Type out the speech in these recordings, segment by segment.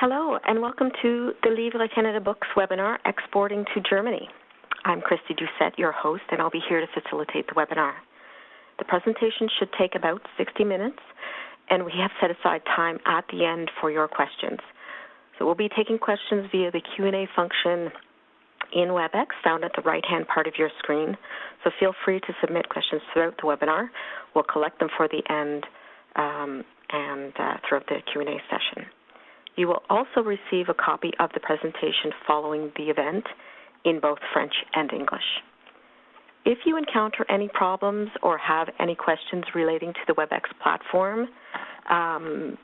Hello, and welcome to the Livres Canada Books webinar, Exporting to Germany. I'm Christy Doucette, your host, and I'll be here to facilitate the webinar. The presentation should take about 60 minutes, and we have set aside time at the end for your questions. So we'll be taking questions via the Q&A function in WebEx, found at the right-hand part of your screen. So feel free to submit questions throughout the webinar. We'll collect them for the end and throughout the Q&A session. You will also receive a copy of the presentation following the event in both French and English. If you encounter any problems or have any questions relating to the WebEx platform,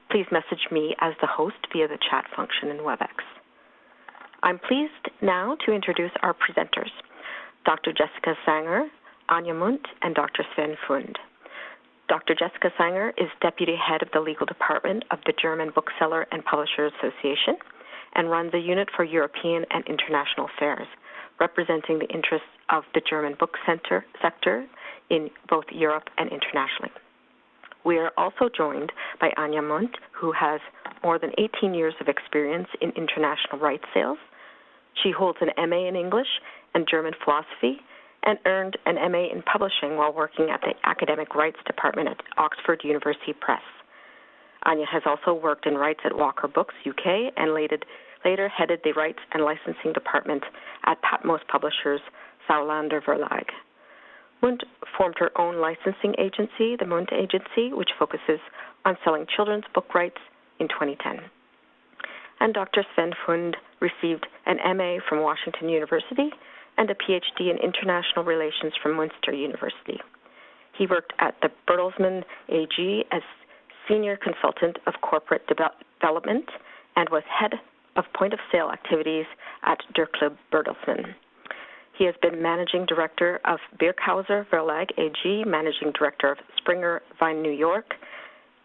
please message me as the host via the chat function in WebEx. I'm pleased now to introduce our presenters, Dr. Jessica Sanger, Anja Mundt, and Dr. Sven Fund. Dr. Jessica Sanger is Deputy Head of the Legal Department of the German Bookseller and Publisher Association and runs a unit for European and international affairs, representing the interests of the German book sector in both Europe and internationally. We are also joined by Anja Mundt, who has more than 18 years of experience in international rights sales. She holds an MA in English and German philosophy and earned an MA in publishing while working at the Academic Rights Department at Oxford University Press. Anja has also worked in rights at Walker Books, UK, and later headed the Rights and Licensing Department at Patmos Publishers Saulander Verlag. Mundt formed her own licensing agency, the Mundt Agency, which focuses on selling children's book rights in 2010. And Dr. Sven Fund received an MA from Washington University and a PhD in International Relations from Münster University. He worked at the Bertelsmann AG as Senior Consultant of Corporate Development and was Head of Point-of-Sale Activities at Der Club Bertelsmann. He has been Managing Director of Birkhauser Verlag AG, Managing Director of Springer Vine New York,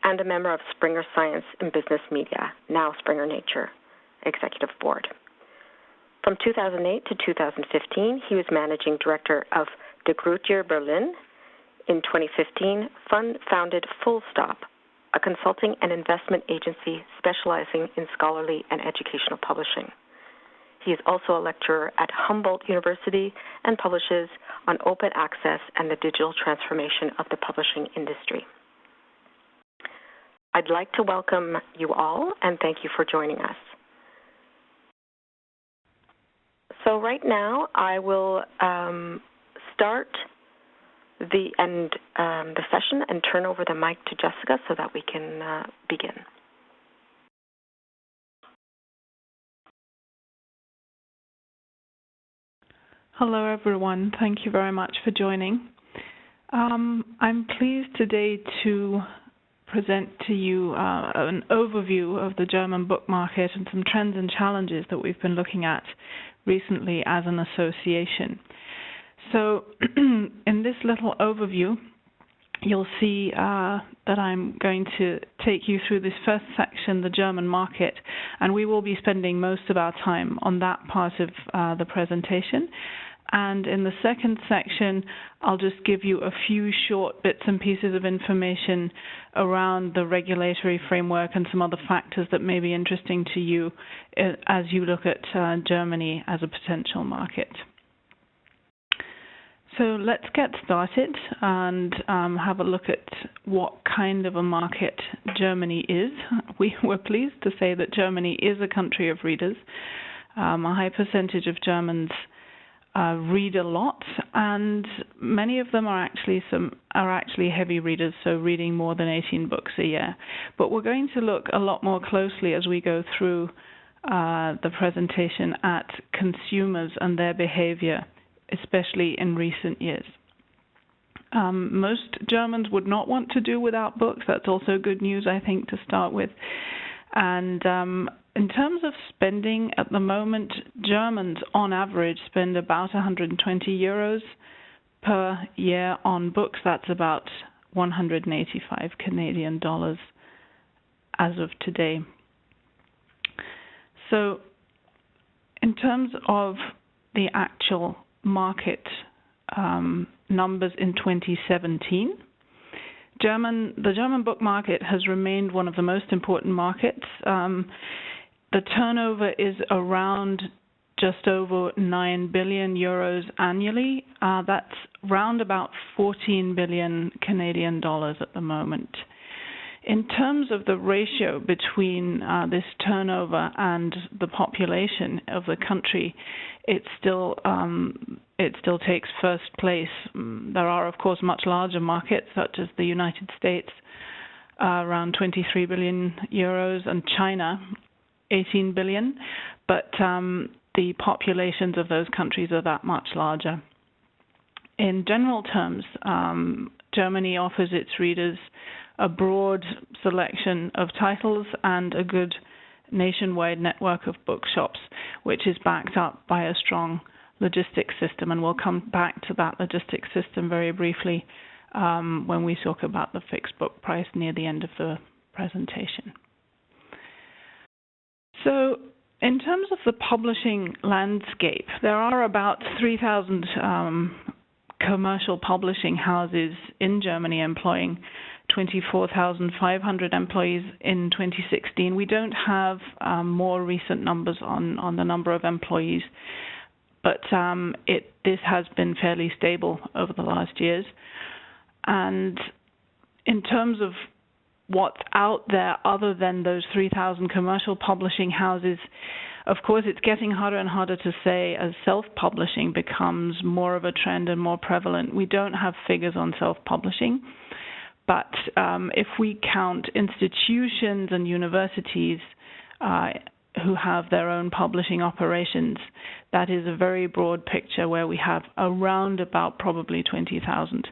and a member of Springer Science and Business Media, now Springer Nature, Executive Board. From 2008 to 2015, he was Managing Director of De Gruyter Berlin. In 2015, Fund founded Full Stop, a consulting and investment agency specializing in scholarly and educational publishing. He is also a lecturer at Humboldt University and publishes on open access and the digital transformation of the publishing industry. I'd like to welcome you all and thank you for joining us. So right now I will start the session and turn over the mic to Jessica so that we can begin. Hello, everyone. Thank you very much for joining. I'm pleased today to present to you an overview of the German book market and some trends and challenges that we've been looking at recently as an association. So in this little overview, you'll see that I'm going to take you through this first section, the German market, and we will be spending most of our time on that part of the presentation. And in the second section, I'll just give you a few short bits and pieces of information around the regulatory framework and some other factors that may be interesting to you as you look at Germany as a potential market. So let's get started and have a look at what kind of a market Germany is. We're pleased to say that Germany is a country of readers. A high percentage of Germans read a lot, and many of them are actually heavy readers, so reading more than 18 books a year. But we're going to look a lot more closely as we go through the presentation at consumers and their behavior, especially in recent years. Most Germans would not want to do without books. That's also good news, I think, to start with. And in terms of spending, at the moment, Germans on average spend about 120 euros per year on books. That's about 185 Canadian dollars as of today. So in terms of the actual market numbers in 2017, the German book market has remained one of the most important markets. the turnover is around just over 9 billion euros annually. That's round about 14 billion Canadian dollars at the moment. In terms of the ratio between this turnover and the population of the country, it still takes first place. There are, of course, much larger markets, such as the United States, around 23 billion euros, and China, 18 billion, but the populations of those countries are that much larger. In general terms, Germany offers its readers a broad selection of titles and a good nationwide network of bookshops, which is backed up by a strong logistics system. And we'll come back to that logistics system very briefly when we talk about the fixed book price near the end of the presentation. So, in terms of the publishing landscape, there are about 3,000 commercial publishing houses in Germany employing 24,500 employees in 2016. We don't have more recent numbers on the number of employees, but this has been fairly stable over the last years. And in terms of what's out there other than those 3,000 commercial publishing houses, of course, it's getting harder and harder to say as self-publishing becomes more of a trend and more prevalent. We don't have figures on self-publishing, but if we count institutions and universities who have their own publishing operations, that is a very broad picture where we have around about probably 20,000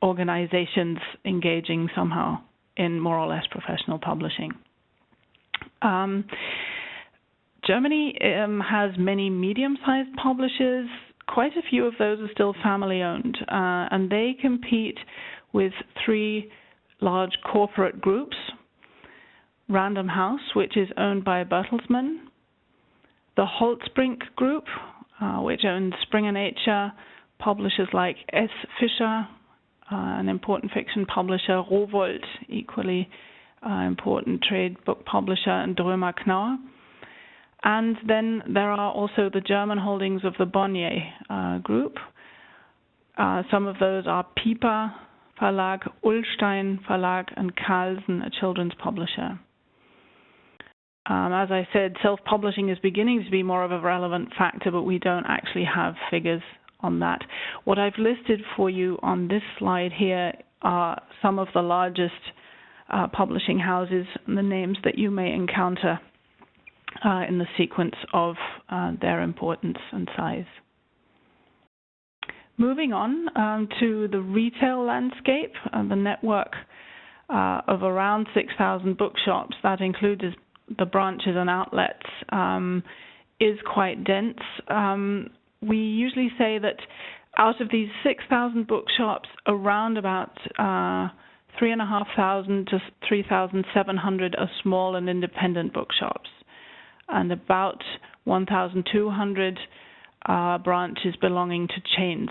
organizations engaging somehow in more or less professional publishing. Germany has many medium-sized publishers. Quite a few of those are still family-owned, and they compete with three large corporate groups: Random House, which is owned by Bertelsmann; the Holtzbrink Group, which owns Springer Nature, publishers like S. Fischer, an important fiction publisher, Rowohlt, equally important trade book publisher, and Drömer Knauer. And then there are also the German holdings of the Bonnier Group. Some of those are Piper Verlag, Ullstein Verlag, and Carlsen, a children's publisher. As I said, self-publishing is beginning to be more of a relevant factor, but we don't actually have figures on that. What I've listed for you on this slide here are some of the largest publishing houses and the names that you may encounter in the sequence of their importance and size. Moving on to the retail landscape, the network of around 6,000 bookshops, that includes the branches and outlets, is quite dense. We usually say that out of these 6,000 bookshops, around about 3,500 to 3,700 are small and independent bookshops, and about 1,200 branches belonging to chains.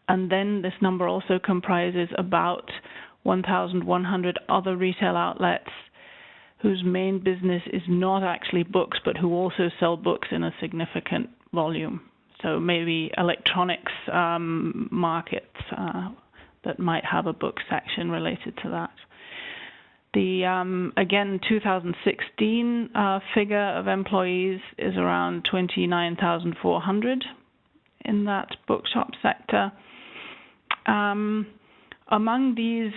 And then this number also comprises about 1,100 other retail outlets whose main business is not actually books, but who also sell books in a significant volume. So maybe electronics markets that might have a book section related to that. The, again, 2016 figure of employees is around 29,400 in that bookshop sector. Among these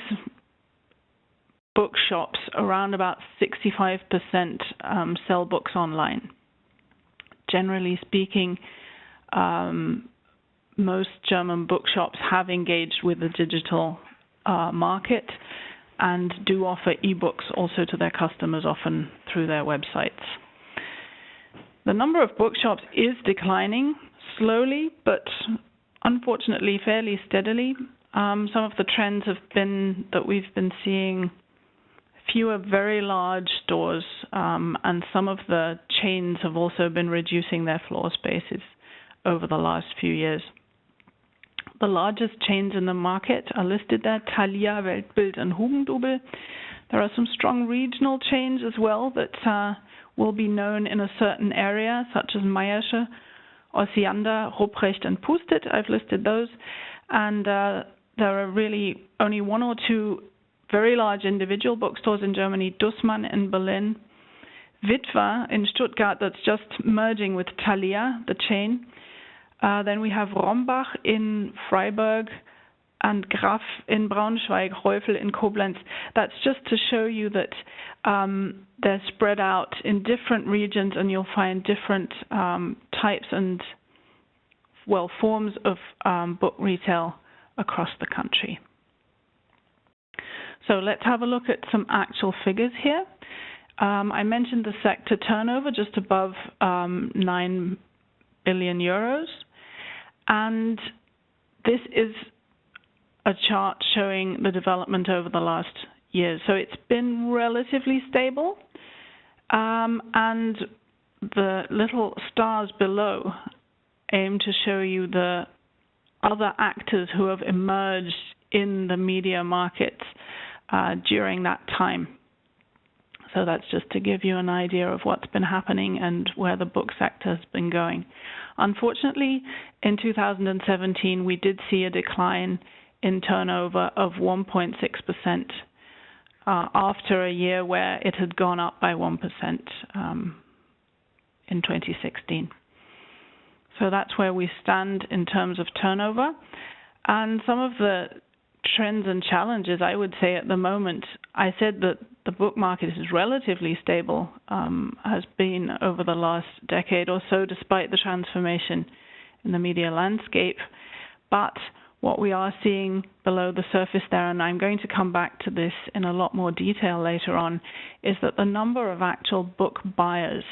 bookshops, around about 65% sell books online. Generally speaking, most German bookshops have engaged with the digital market and do offer e-books also to their customers, often through their websites. The number of bookshops is declining slowly, but unfortunately fairly steadily. Some of the trends have been that we've been seeing fewer very large stores, and some of the chains have also been reducing their floor spaces over the last few years. The largest chains in the market are listed there: Thalia, Weltbild, and Hugendubel. There are some strong regional chains as well that will be known in a certain area, such as Meiersche, Osiander, Ruprecht, and Pustet. I've listed those. And there are really only one or two very large individual bookstores in Germany, Dussmann in Berlin, Witwer in Stuttgart, that's just merging with Thalia, the chain. Then we have Rombach in Freiburg and Graf in Braunschweig, Reufel in Koblenz. That's just to show you that they're spread out in different regions, and you'll find different types and, well, forms of book retail across the country. So let's have a look at some actual figures here. I mentioned the sector turnover just above 9 billion euros, and this is a chart showing the development over the last years. So it's been relatively stable, and the little stars below aim to show you the other actors who have emerged in the media markets during that time. So that's just to give you an idea of what's been happening and where the book sector has been going. Unfortunately, in 2017, we did see a decline in turnover of 1.6% after a year where it had gone up by 1% in 2016. So that's where we stand in terms of turnover. And some of the trends and challenges, I would say at the moment, I said that the book market is relatively stable, has been over the last decade or so, despite the transformation in the media landscape. But what we are seeing below the surface there, and I'm going to come back to this in a lot more detail later on, is that the number of actual book buyers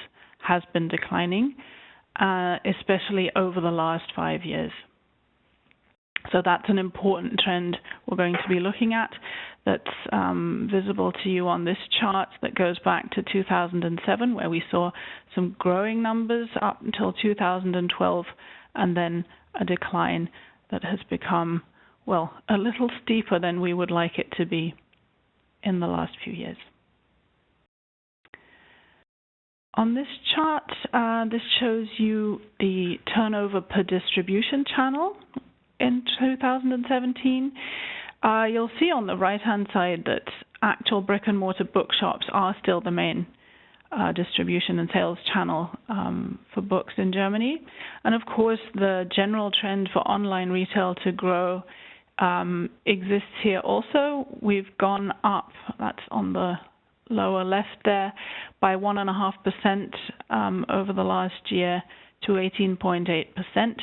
has been declining, especially over the last 5 years. So that's an important trend we're going to be looking at that's visible to you on this chart that goes back to 2007, where we saw some growing numbers up until 2012, and then a decline that has become, well, a little steeper than we would like it to be in the last few years. On this chart, this shows you the turnover per distribution channel in 2017. You'll see on the right-hand side that actual brick-and-mortar bookshops are still the main distribution and sales channel for books in Germany. And of course, the general trend for online retail to grow exists here also. We've gone up, that's on the lower left there, by 1.5% over the last year to 18.8%.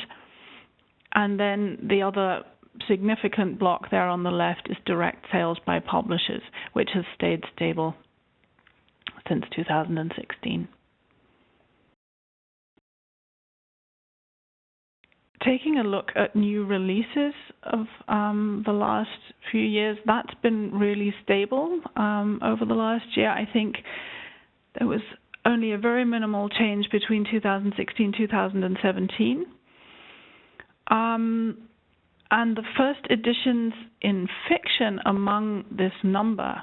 And then the other significant block there on the left is direct sales by publishers, which has stayed stable since 2016. Taking a look at new releases of the last few years, that's been really stable over the last year. I think there was only a very minimal change between 2016 and 2017. And the first editions in fiction among this number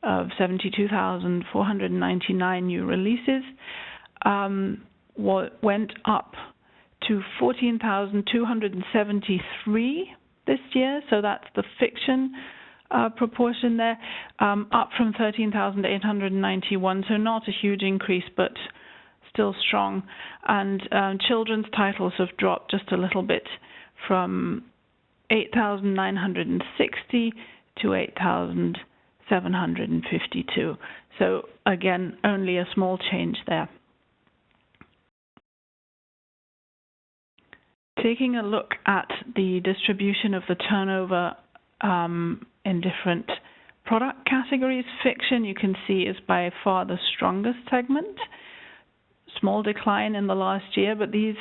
of 72,499 new releases went up to 14,273 this year. So that's the fiction proportion there, up from 13,891. So not a huge increase, but still strong. And children's titles have dropped just a little bit from 8,960 to 8,752. So again, only a small change there. Taking a look at the distribution of the turnover in different product categories, fiction, you can see, is by far the strongest segment. Small decline in the last year, but these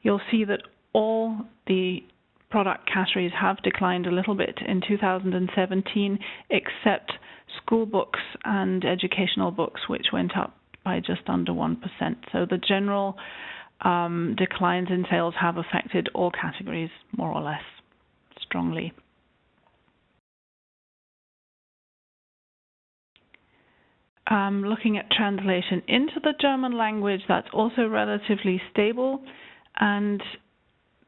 you'll see that all the product categories have declined a little bit in 2017, except school books and educational books, which went up by just under 1%. So the general declines in sales have affected all categories, more or less, strongly. looking at translation into the German language, that's also relatively stable, and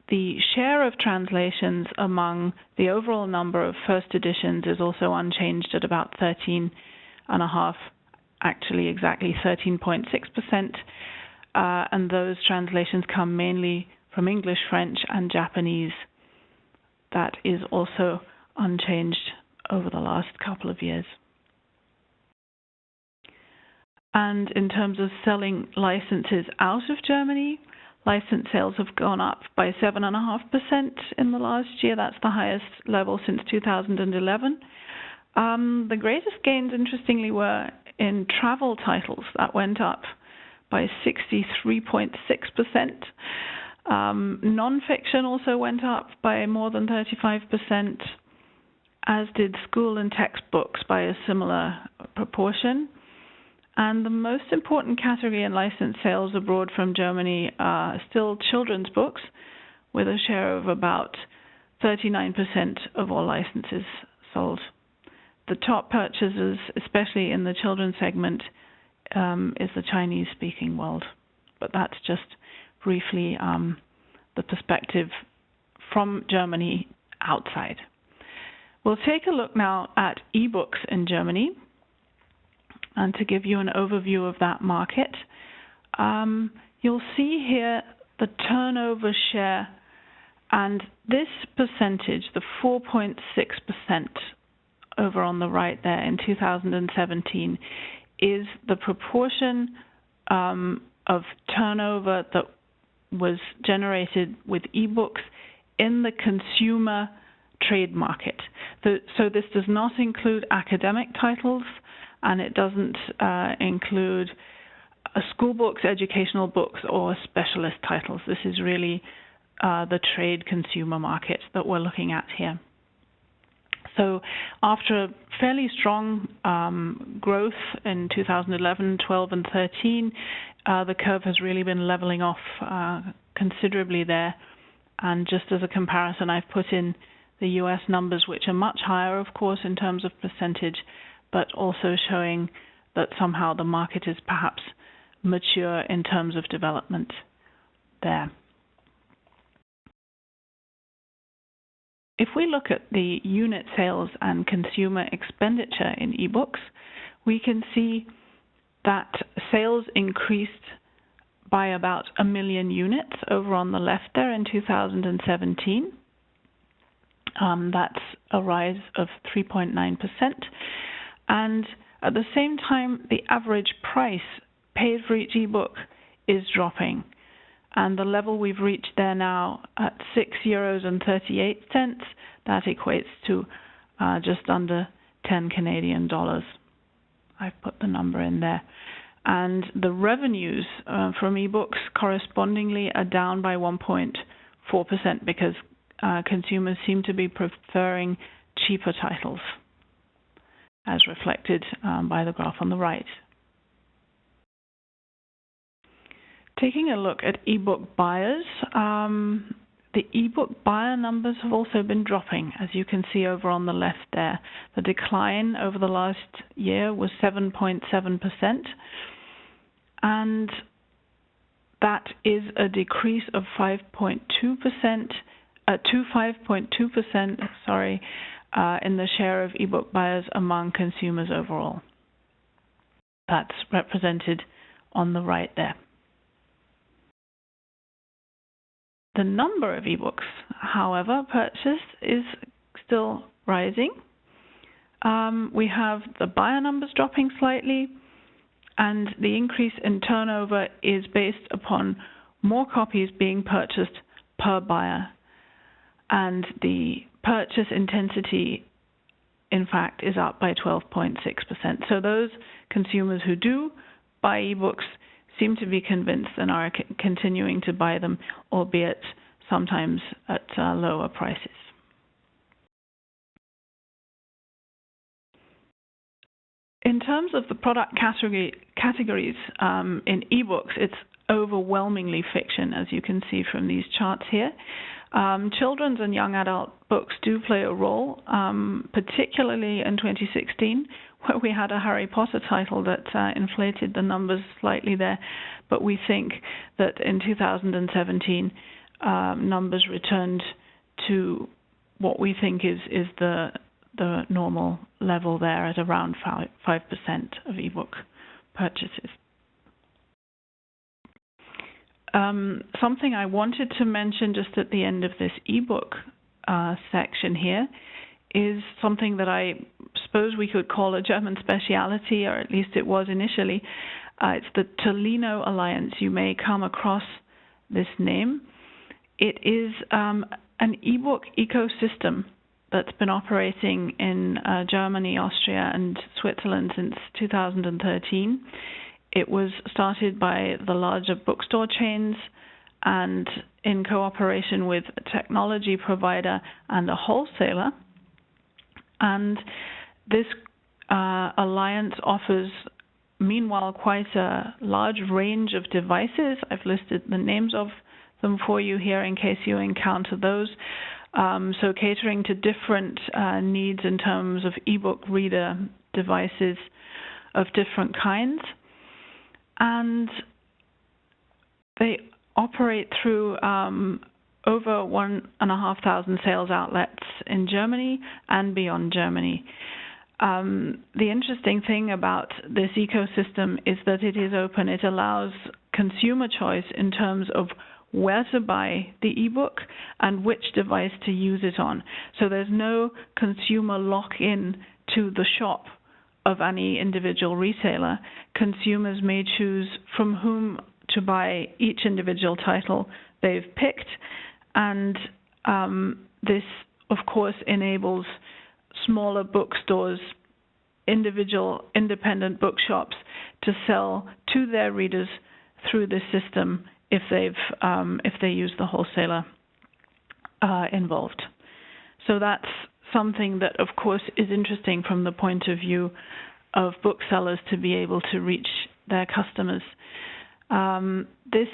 the share of translations among the overall number of first editions is also unchanged at about 13.5%, actually exactly 13.6%, and those translations come mainly from English, French, and Japanese. That is also unchanged over the last couple of years. And in terms of selling licenses out of Germany, license sales have gone up by 7.5% in the last year. That's the highest level since 2011. The greatest gains, interestingly, were in travel titles. That went up by 63.6%. Non-fiction also went up by more than 35%, as did school and textbooks by a similar proportion. And the most important category in licensed sales abroad from Germany are still children's books, with a share of about 39% of all licenses sold. The top purchasers, especially in the children's segment, is the Chinese-speaking world. But that's just briefly the perspective from Germany outside. We'll take a look now at ebooks in Germany. And to give you an overview of that market, you'll see here the turnover share, and this percentage, the 4.6% over on the right there in 2017, is the proportion of turnover that was generated with ebooks in the consumer trade market. So this does not include academic titles, and it doesn't include school books, educational books, or specialist titles. This is really the trade consumer market that we're looking at here. So after a fairly strong growth in 2011, 12, and 13, the curve has really been leveling off considerably there. And just as a comparison, I've put in the US numbers, which are much higher, of course, in terms of percentage, but also showing that somehow the market is perhaps mature in terms of development there. If we look at the unit sales and consumer expenditure in ebooks, we can see that sales increased by about 1 million units over on the left there in 2017. That's a rise of 3.9%. And at the same time, the average price paid for each ebook is dropping. And the level we've reached there now at €6.38, that equates to just under 10 Canadian dollars. I've put the number in there. And the revenues from ebooks correspondingly are down by 1.4% because consumers seem to be preferring cheaper titles, as reflected by the graph on the right. Taking a look at ebook buyers, the ebook buyer numbers have also been dropping, as you can see over on the left there. The decline over the last year was 7.7%, and that is a decrease of 5.2% to 5.2%, in the share of ebook buyers among consumers overall. That's represented on the right there. The number of ebooks, however, purchased is still rising. We have the buyer numbers dropping slightly, and the increase in turnover is based upon more copies being purchased per buyer. And the purchase intensity, in fact, is up by 12.6%. So those consumers who do buy ebooks seem to be convinced and are continuing to buy them, albeit sometimes at lower prices. In terms of the product categories in ebooks, it's overwhelmingly fiction, as you can see from these charts here. Children's and young adult books do play a role, particularly in 2016, where we had a Harry Potter title that inflated the numbers slightly there, but we think that in 2017 numbers returned to what we think is the normal level there at around 5% of ebook purchases. Something I wanted to mention just at the end of this ebook section here is something that I suppose we could call a German speciality, or at least it was initially. It's the Tolino Alliance. You may come across this name. It is an ebook ecosystem that's been operating in Germany, Austria, and Switzerland since 2013. It was started by the larger bookstore chains and in cooperation with a technology provider and a wholesaler. And this alliance offers, meanwhile, quite a large range of devices. I've listed the names of them for you here in case you encounter those. So catering to different needs in terms of ebook reader devices of different kinds. And they operate through over 1,500 sales outlets in Germany and beyond Germany. The interesting thing about this ecosystem is that it is open. It allows consumer choice in terms of where to buy the ebook and which device to use it on. So there's no consumer lock-in to the shop of any individual retailer. Consumers may choose from whom to buy each individual title they've picked, and this, of course, enables smaller bookstores, individual independent bookshops, to sell to their readers through this system if they use the wholesaler involved. So that's something that, of course, is interesting from the point of view of booksellers to be able to reach their customers. This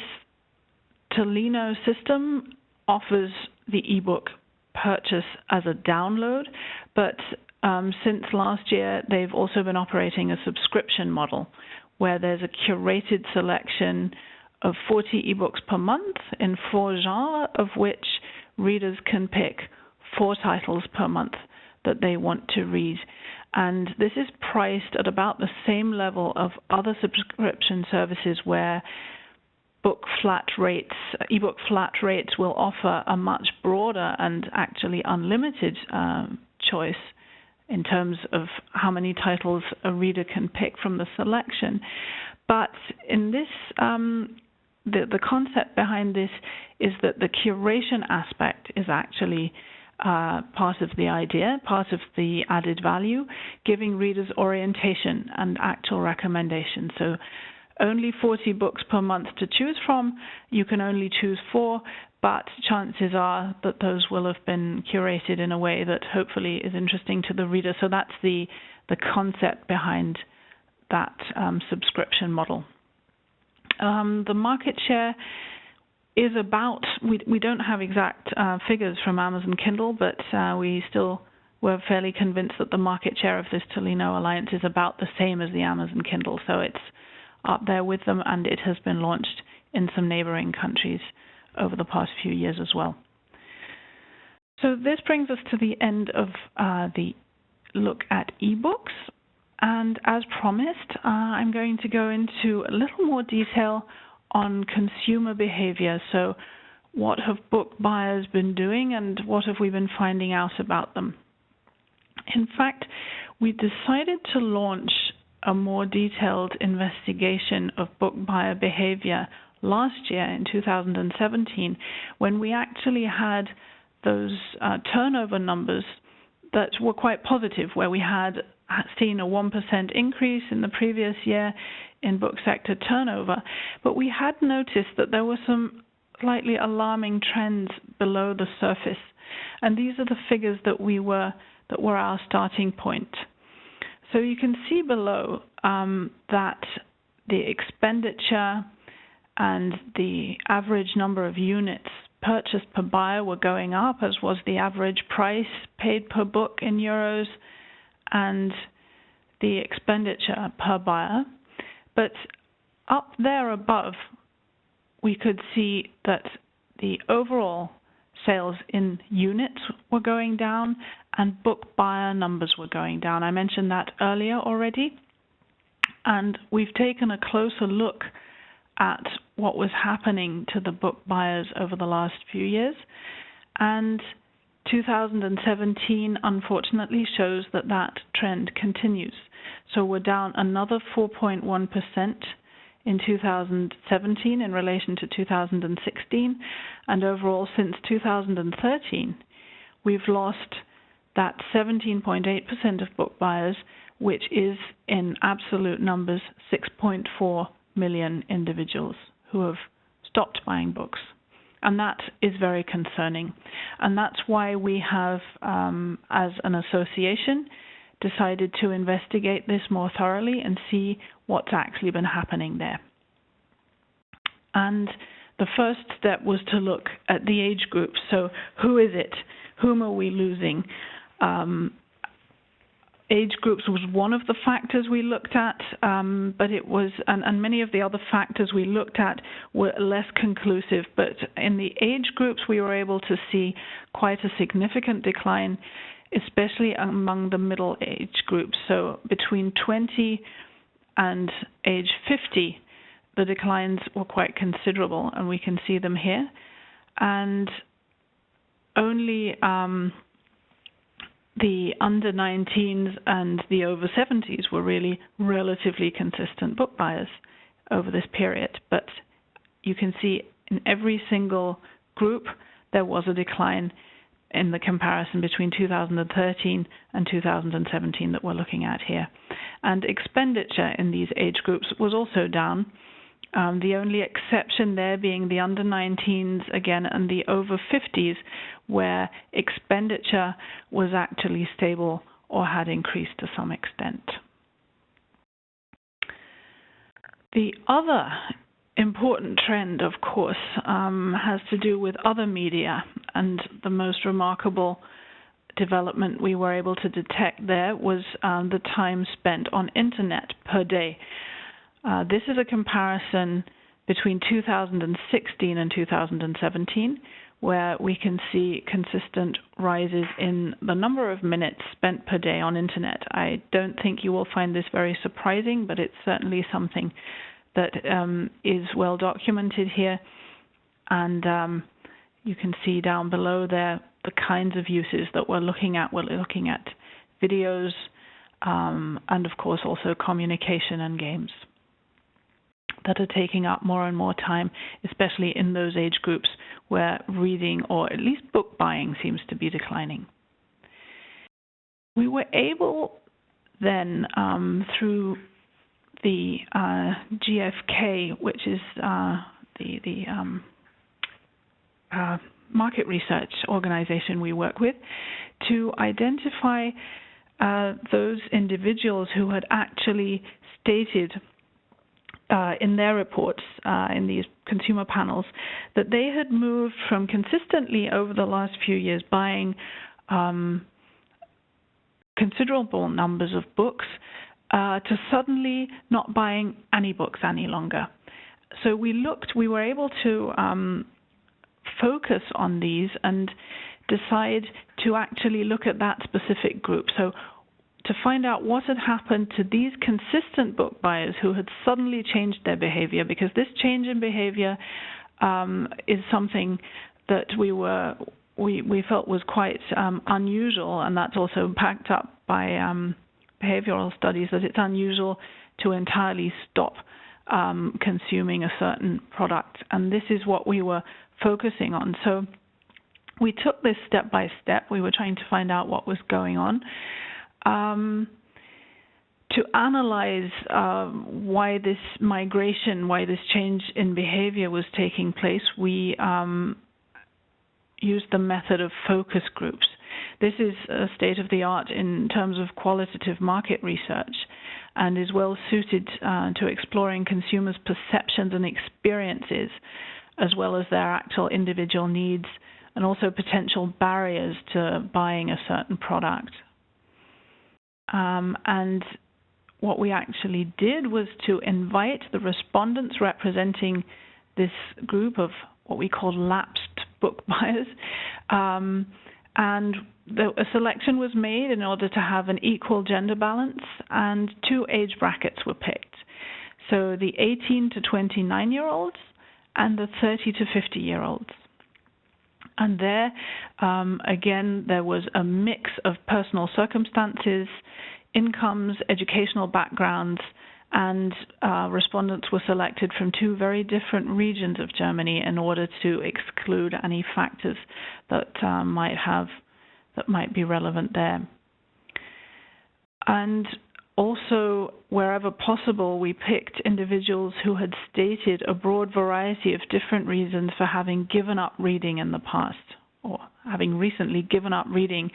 Tolino system offers the ebook purchase as a download, but since last year they've also been operating a subscription model where there's a curated selection of 40 ebooks per month in 4 genres, of which readers can pick 4 titles per month that they want to read. And this is priced at about the same level of other subscription services where ebook flat rates will offer a much broader and actually unlimited choice in terms of how many titles a reader can pick from the selection. But in this, the concept behind this is that the curation aspect is actually part of the idea, part of the added value, giving readers orientation and actual recommendations. So only 40 books per month to choose from. You can only choose 4, but chances are that those will have been curated in a way that hopefully is interesting to the reader. So that's the concept behind that subscription model. The market share is about, we don't have exact figures from Amazon Kindle, but we still were fairly convinced that the market share of this Tolino Alliance is about the same as the Amazon Kindle. So it's up there with them, and it has been launched in some neighboring countries over the past few years as well. So this brings us to the end of the look at ebooks. And as promised, I'm going to go into a little more detail on consumer behavior. So what have book buyers been doing and what have we been finding out about them? In fact, we decided to launch a more detailed investigation of book buyer behavior last year in 2017, when we actually had those turnover numbers that were quite positive, where we had seen a 1% increase in the previous year in book sector turnover, but we had noticed that there were some slightly alarming trends below the surface, and these are the figures that were our starting point. So you can see below that the expenditure and the average number of units purchased per buyer were going up, as was the average price paid per book in euros, and the expenditure per buyer, but up there above, we could see that the overall sales in units were going down and book buyer numbers were going down. I mentioned that earlier already. And we've taken a closer look at what was happening to the book buyers over the last few years. And 2017, unfortunately, shows that that trend continues. So we're down another 4.1% in 2017 in relation to 2016. And overall, since 2013, we've lost that 17.8% of book buyers, which is in absolute numbers 6.4 million individuals who have stopped buying books. And that is very concerning. And that's why we have, as an association, decided to investigate this more thoroughly and see what's actually been happening there. And the first step was to look at the age groups. So who is it? Whom are we losing? Age groups was one of the factors we looked at, but it was, and many of the other factors we looked at were less conclusive. But in the age groups, we were able to see quite a significant decline, especially among the middle age groups. So between 20 and age 50, the declines were quite considerable, and we can see them here. And only the under 19s and the over 70s were really relatively consistent book buyers over this period. But you can see in every single group there was a decline in the comparison between 2013 and 2017 that we're looking at here. And expenditure in these age groups was also down. The only exception there being the under 19s again and the over 50s, where expenditure was actually stable or had increased to some extent. The other important trend, of course, has to do with other media, and the most remarkable development we were able to detect there was the time spent on internet per day. This is a comparison between 2016 and 2017, where we can see consistent rises in the number of minutes spent per day on internet. I don't think you will find this very surprising, but it's certainly something that is well documented here. And you can see down below there the kinds of uses that we're looking at. We're looking at videos and, of course, also communication and games that are taking up more and more time, especially in those age groups where reading, or at least book buying, seems to be declining. We were able then, through the GfK, which is the market research organization we work with, to identify those individuals who had actually stated in their reports, in these consumer panels, that they had moved from consistently over the last few years buying considerable numbers of books to suddenly not buying any books any longer. So we were able to focus on these and decide to actually look at that specific group. So to find out what had happened to these consistent book buyers who had suddenly changed their behavior, because this change in behavior is something that we felt was quite unusual, and that's also backed up by behavioral studies, that it's unusual to entirely stop consuming a certain product. And this is what we were focusing on. So we took this step by step. We were trying to find out what was going on. To analyze why this migration, why this change in behavior was taking place, we used the method of focus groups. This is a state-of-the-art in terms of qualitative market research, and is well suited to exploring consumers' perceptions and experiences, as well as their actual individual needs, and also potential barriers to buying a certain product. And what we actually did was to invite the respondents representing this group of what we call lapsed book buyers, and a selection was made in order to have an equal gender balance, and 2 age brackets were picked. So the 18 to 29-year-olds and the 30 to 50-year-olds. And there, again, there was a mix of personal circumstances, incomes, educational backgrounds, and respondents were selected from 2 very different regions of Germany in order to exclude any factors that might be relevant there. And also, wherever possible, we picked individuals who had stated a broad variety of different reasons for having given up reading in the past, or having recently given up reading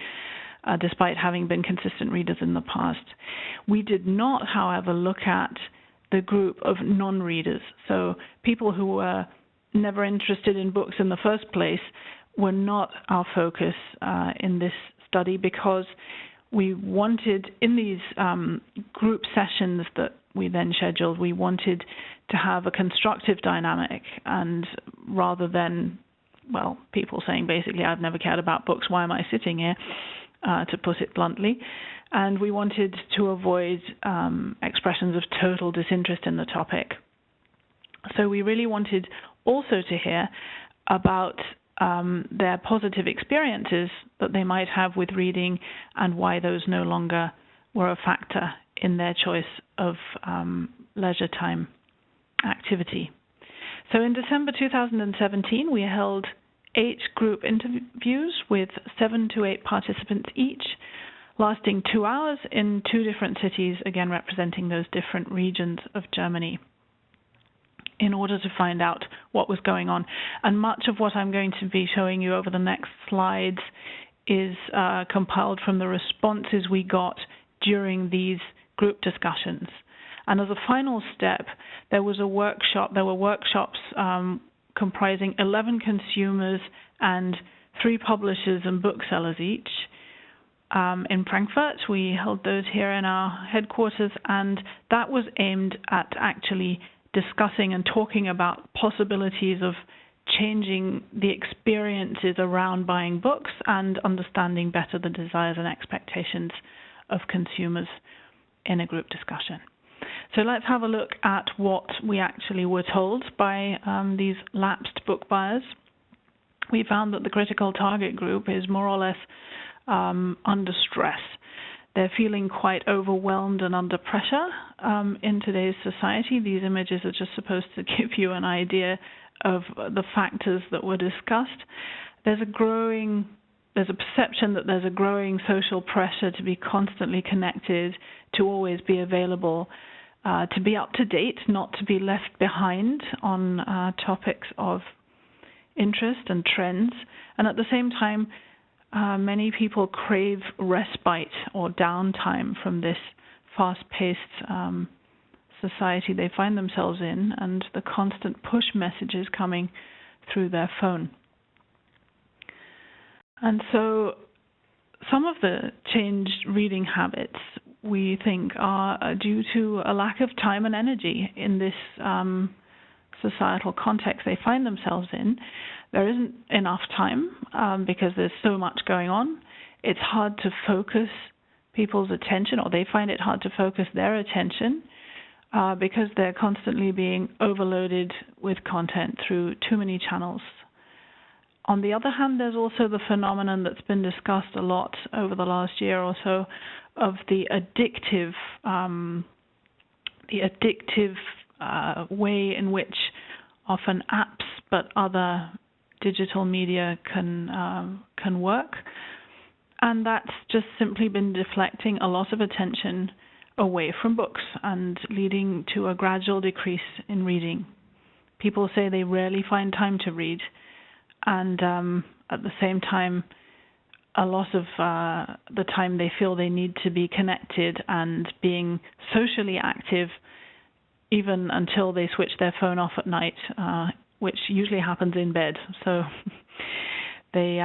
despite having been consistent readers in the past. We did not, however, look at the group of non-readers. So people who were never interested in books in the first place were not our focus in this study, because we wanted, in these group sessions that we then scheduled, we wanted to have a constructive dynamic, and rather than, well, people saying basically, I've never cared about books, why am I sitting here, to put it bluntly. And we wanted to avoid expressions of total disinterest in the topic. So we really wanted also to hear about their positive experiences that they might have with reading, and why those no longer were a factor in their choice of leisure time activity. So in December 2017, we held 8 group interviews with 7 to 8 participants each, lasting 2 hours in 2 different cities, again representing those different regions of Germany, in order to find out what was going on. And much of what I'm going to be showing you over the next slides is compiled from the responses we got during these group discussions. And as a final step, there were workshops comprising 11 consumers and 3 publishers and booksellers each. In Frankfurt, we held those here in our headquarters, and that was aimed at actually discussing and talking about possibilities of changing the experiences around buying books and understanding better the desires and expectations of consumers in a group discussion. So let's have a look at what we actually were told by these lapsed book buyers. We found that the critical target group is more or less under stress. They're feeling quite overwhelmed and under pressure in today's society. These images are just supposed to give you an idea of the factors that were discussed. There's a perception that there's a growing social pressure to be constantly connected, to always be available, to be up to date, not to be left behind on topics of interest and trends. And at the same time, many people crave respite or downtime from this fast-paced society they find themselves in, and the constant push messages coming through their phone. And so some of the changed reading habits, we think, are due to a lack of time and energy in this societal context they find themselves in. There isn't enough time because there's so much going on. It's hard to focus people's attention, or they find it hard to focus their attention because they're constantly being overloaded with content through too many channels. On the other hand, there's also the phenomenon that's been discussed a lot over the last year or so of the addictive way in which often apps but other digital media can work, and that's just simply been deflecting a lot of attention away from books and leading to a gradual decrease in reading. People say they rarely find time to read, and at the same time, a lot of the time they feel they need to be connected and being socially active, even until they switch their phone off at night, which usually happens in bed. So they,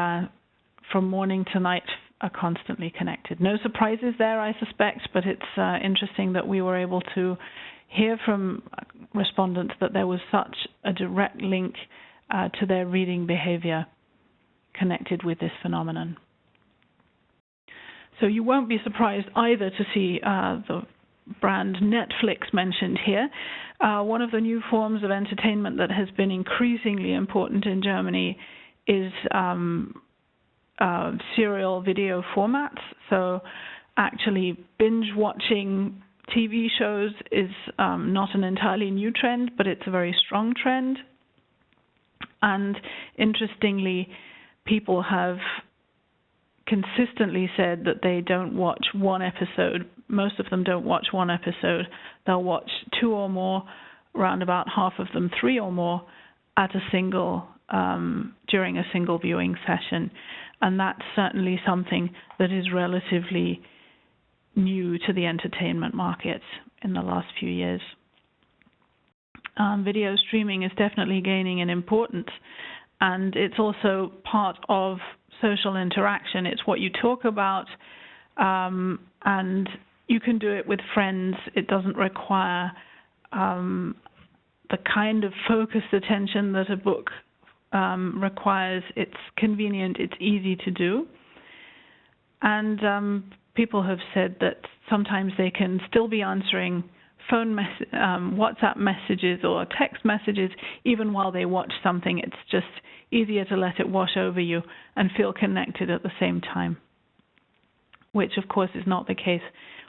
from morning to night, are constantly connected. No surprises there, I suspect, but it's interesting that we were able to hear from respondents that there was such a direct link to their reading behavior connected with this phenomenon. So you won't be surprised either to see the brand Netflix mentioned here. One of the new forms of entertainment that has been increasingly important in Germany is serial video formats. So actually binge-watching TV shows is not an entirely new trend, but it's a very strong trend. And interestingly, people have consistently said that they don't watch one episode. Most of them don't watch one episode. They'll watch 2 or more, around about half of them 3 or more, at a single during a single viewing session. And that's certainly something that is relatively new to the entertainment market in the last few years. Video streaming is definitely gaining in importance, and it's also part of social interaction. It's what you talk about, and you can do it with friends. It doesn't require the kind of focused attention that a book requires. It's convenient, it's easy to do. And people have said that sometimes they can still be answering phone WhatsApp messages or text messages even while they watch something. It's just easier to let it wash over you and feel connected at the same time, which of course is not the case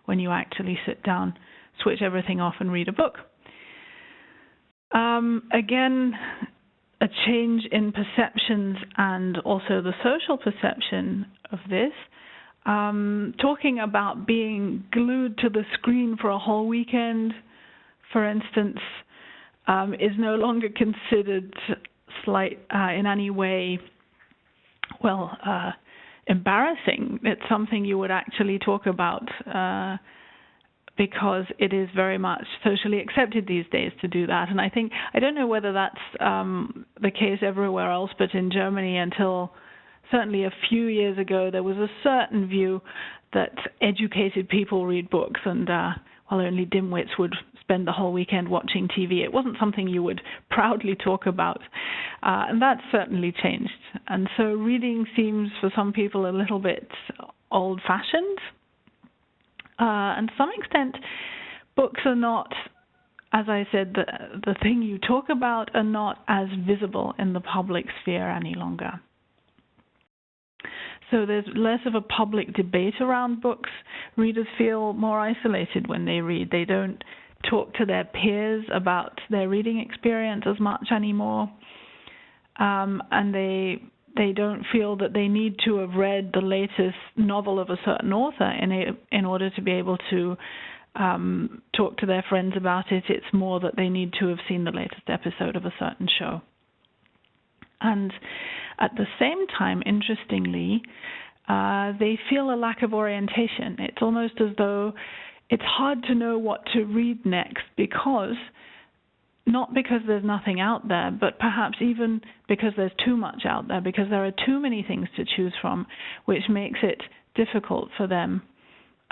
when you actually sit down, switch everything off and read a book. Again, a change in perceptions and also the social perception of this. Talking about being glued to the screen for a whole weekend, for instance, is no longer considered in any way, embarrassing. It's something you would actually talk about because it is very much socially accepted these days to do that. And I don't know whether that's the case everywhere else, but in Germany until certainly a few years ago, there was a certain view that educated people read books, and while only dimwits would spend the whole weekend watching TV, it wasn't something you would proudly talk about. And that's certainly changed. And so reading seems for some people a little bit old-fashioned. And to some extent, books are not, as I said, the thing you talk about are not as visible in the public sphere any longer. So there's less of a public debate around books. Readers feel more isolated when they read. They don't talk to their peers about their reading experience as much anymore. And they don't feel that they need to have read the latest novel of a certain author in order to be able to talk to their friends about it. It's more that they need to have seen the latest episode of a certain show. And at the same time, interestingly, they feel a lack of orientation. It's almost as though it's hard to know what to read next not because there's nothing out there, but perhaps even because there's too much out there, because there are too many things to choose from, which makes it difficult for them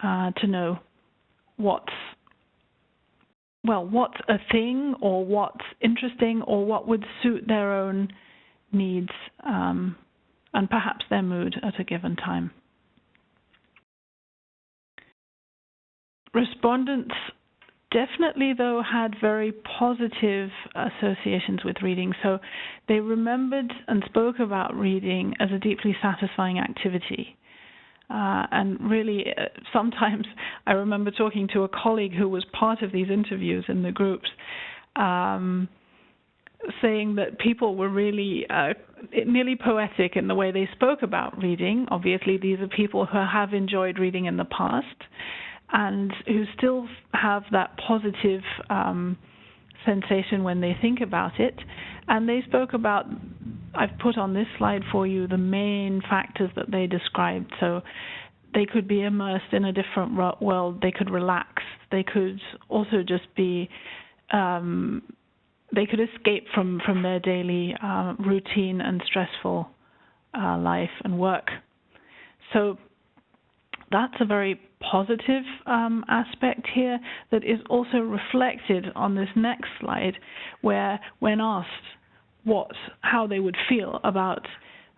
to know what's a thing or what's interesting or what would suit their own needs and perhaps their mood at a given time. Respondents definitely, though, had very positive associations with reading. So they remembered and spoke about reading as a deeply satisfying activity. And really, sometimes I remember talking to a colleague who was part of these interviews in the groups, saying that people were really nearly poetic in the way they spoke about reading. Obviously, these are people who have enjoyed reading in the past and who still have that positive sensation when they think about it. And they spoke about, I've put on this slide for you, the main factors that they described. So they could be immersed in a different world, they could relax, they could also just be they could escape from their daily routine and stressful life and work. So That's a very positive aspect here that is also reflected on this next slide, where when asked how they would feel about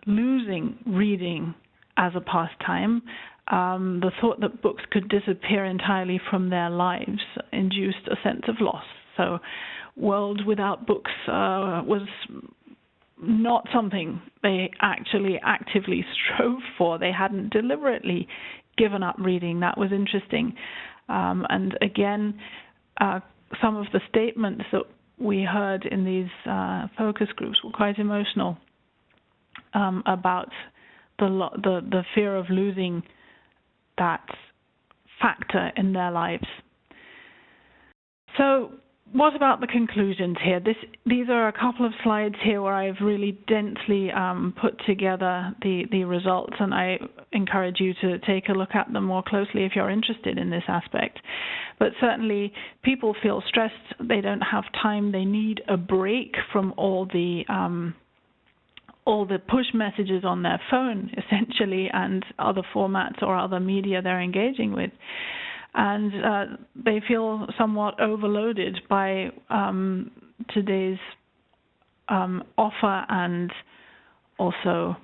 losing reading as a pastime, the thought that books could disappear entirely from their lives induced a sense of loss. So, world without books was not something they actually actively strove for. They hadn't deliberately given up reading. That was interesting. And again, some of the statements that we heard in these focus groups were quite emotional about the fear of losing that factor in their lives. So what about the conclusions here? These are a couple of slides here where I've really densely put together the results, and I encourage you to take a look at them more closely if you're interested in this aspect. But certainly people feel stressed, they don't have time, they need a break from all the push messages on their phone, essentially, and other formats or other media they're engaging with. And they feel somewhat overloaded by today's offer and also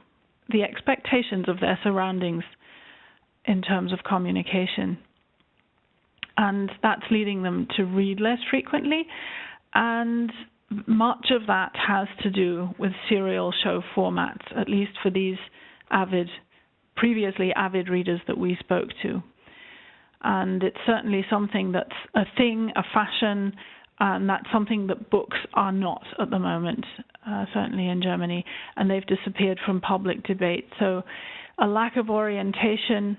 the expectations of their surroundings in terms of communication. And that's leading them to read less frequently, and much of that has to do with serial show formats, at least for these previously avid readers that we spoke to. And it's certainly something that's a thing, a fashion, and that's something that books are not at the moment, certainly in Germany, and they've disappeared from public debate. So a lack of orientation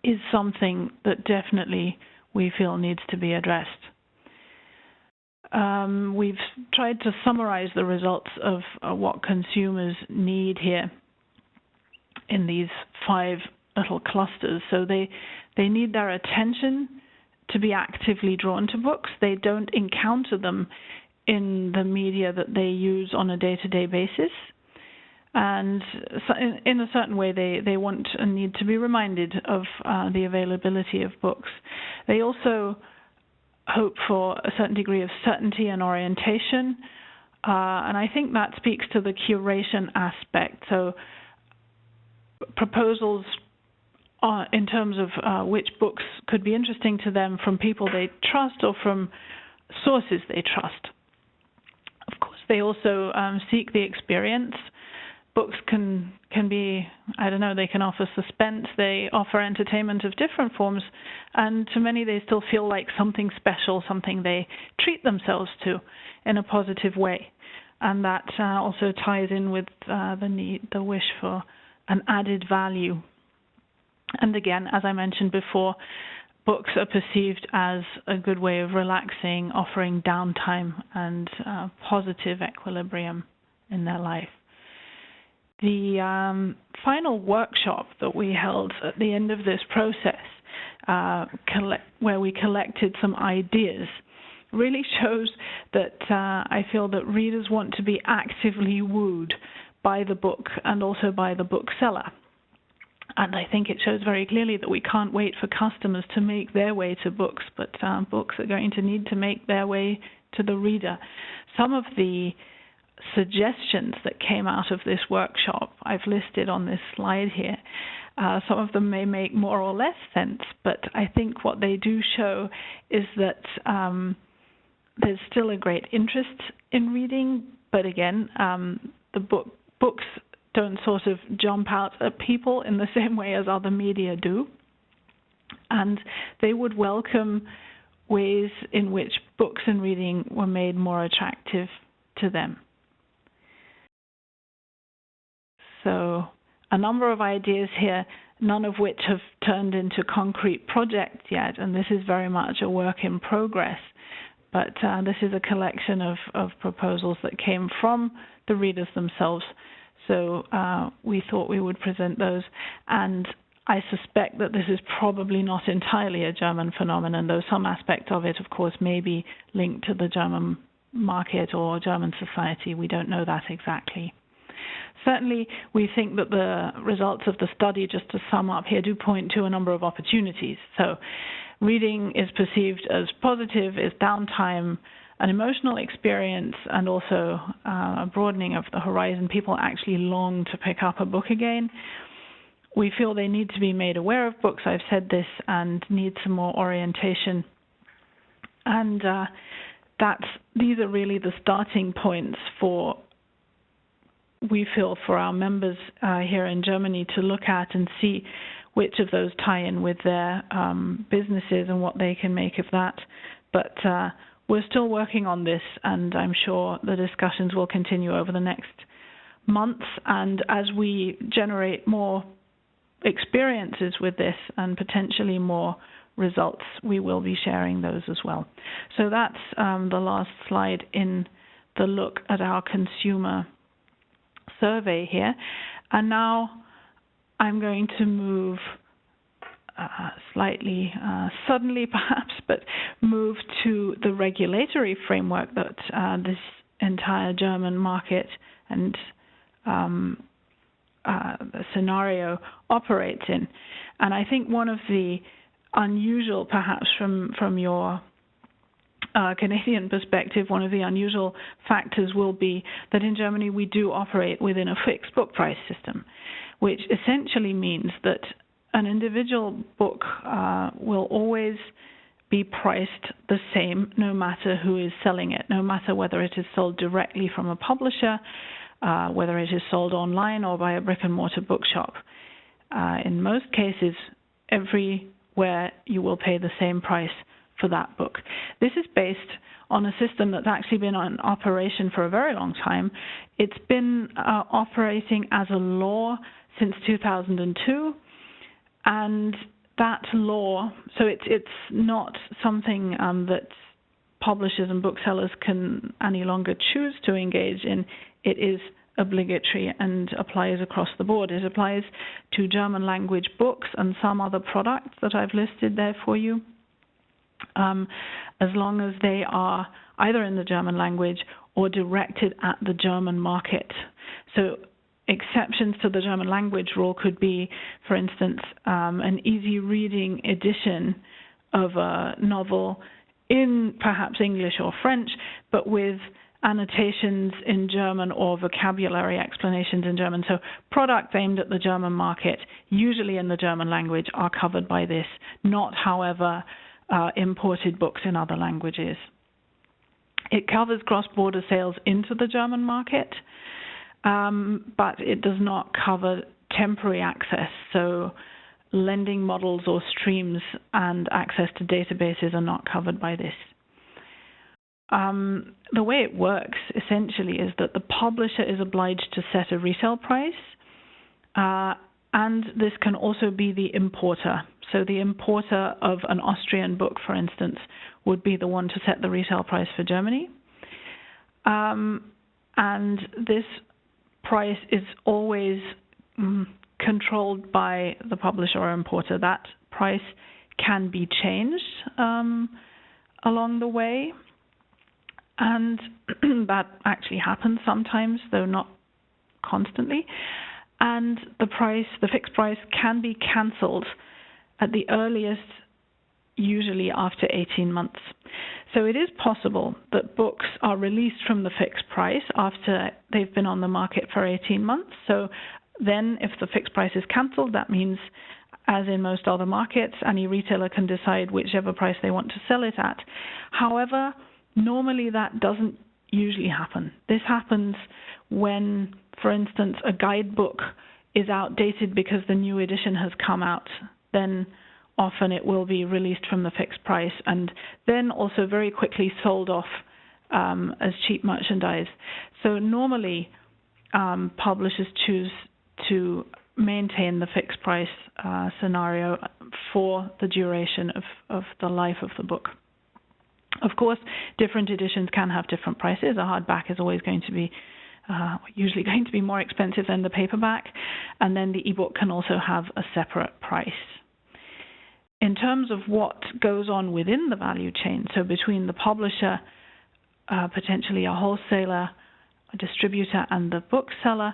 is something that definitely we feel needs to be addressed. We've tried to summarize the results of what consumers need here in these 5 little clusters. So they need their attention to be actively drawn to books. They don't encounter them in the media that they use on a day-to-day basis. And in a certain way, they want and need to be reminded of the availability of books. They also hope for a certain degree of certainty and orientation. And I think that speaks to the curation aspect. So proposals in terms of which books could be interesting to them from people they trust or from sources they trust. Of course, they also seek the experience. Books can be, they can offer suspense, they offer entertainment of different forms, and to many they still feel like something special, something they treat themselves to in a positive way. And that also ties in with the wish for an added value. And again, as I mentioned before, books are perceived as a good way of relaxing, offering downtime and positive equilibrium in their life. The final workshop that we held at the end of this process, where we collected some ideas, really shows that I feel that readers want to be actively wooed by the book and also by the bookseller. And I think it shows very clearly that we can't wait for customers to make their way to books, but books are going to need to make their way to the reader. Some of the suggestions that came out of this workshop I've listed on this slide here. Some of them may make more or less sense, but I think what they do show is that there's still a great interest in reading, but again, the books don't sort of jump out at people in the same way as other media do, and they would welcome ways in which books and reading were made more attractive to them. So a number of ideas here, none of which have turned into concrete projects yet, and this is very much a work in progress. But this is a collection of proposals that came from the readers themselves. So we thought we would present those. And I suspect that this is probably not entirely a German phenomenon, though some aspect of it, of course, may be linked to the German market or German society. We don't know that exactly. Certainly, we think that the results of the study, just to sum up here, do point to a number of opportunities. So reading is perceived as positive, is downtime, an emotional experience, and also a broadening of the horizon. People actually long to pick up a book again. We feel they need to be made aware of books, I've said this, and need some more orientation. And these are really the starting points for, we feel, for our members here in Germany to look at and see which of those tie in with their businesses and what they can make of that. But we're still working on this, and I'm sure the discussions will continue over the next months. And as we generate more experiences with this and potentially more results, we will be sharing those as well. So that's the last slide in the look at our consumer survey here. And now I'm going to move slightly suddenly perhaps, but move to the regulatory framework that this entire German market and the scenario operates in. And I think one of the unusual, perhaps from your Canadian perspective, one of the unusual factors will be that in Germany we do operate within a fixed book price system, which essentially means that an individual book will always be priced the same no matter who is selling it, no matter whether it is sold directly from a publisher, whether it is sold online or by a brick-and-mortar bookshop. In most cases, everywhere you will pay the same price for that book. This is based on a system that's actually been in operation for a very long time. It's been operating as a law since 2002, and that law, so it's not something that publishers and booksellers can any longer choose to engage in. It is obligatory and applies across the board. It applies to German language books and some other products that I've listed there for you, as long as they are either in the German language or directed at the German market. So exceptions to the German language rule could be, for instance, an easy reading edition of a novel in perhaps English or French, but with annotations in German or vocabulary explanations in German. So products aimed at the German market, usually in the German language, are covered by this, not, however, imported books in other languages. It covers cross-border sales into the German market, but it does not cover temporary access. So lending models or streams and access to databases are not covered by this. The way it works essentially is that the publisher is obliged to set a resale price, and this can also be the importer. So the importer of an Austrian book, for instance, would be the one to set the resale price for Germany. And this price is always controlled by the publisher or importer. That price can be changed along the way, and that actually happens sometimes, though not constantly. And the fixed price can be cancelled at the earliest, usually after 18 months. So it is possible that books are released from the fixed price after they've been on the market for 18 months. So then if the fixed price is cancelled, that means, as in most other markets, any retailer can decide whichever price they want to sell it at. However, normally that doesn't usually happen. This happens when, for instance, a guidebook is outdated because the new edition has come out. Then often it will be released from the fixed price and then also very quickly sold off as cheap merchandise. So normally publishers choose to maintain the fixed price scenario for the duration of the life of the book. Of course, different editions can have different prices. A hardback is always going to be usually going to be more expensive than the paperback, and then the ebook can also have a separate price. In terms of what goes on within the value chain, so between the publisher, potentially a wholesaler, a distributor, and the bookseller,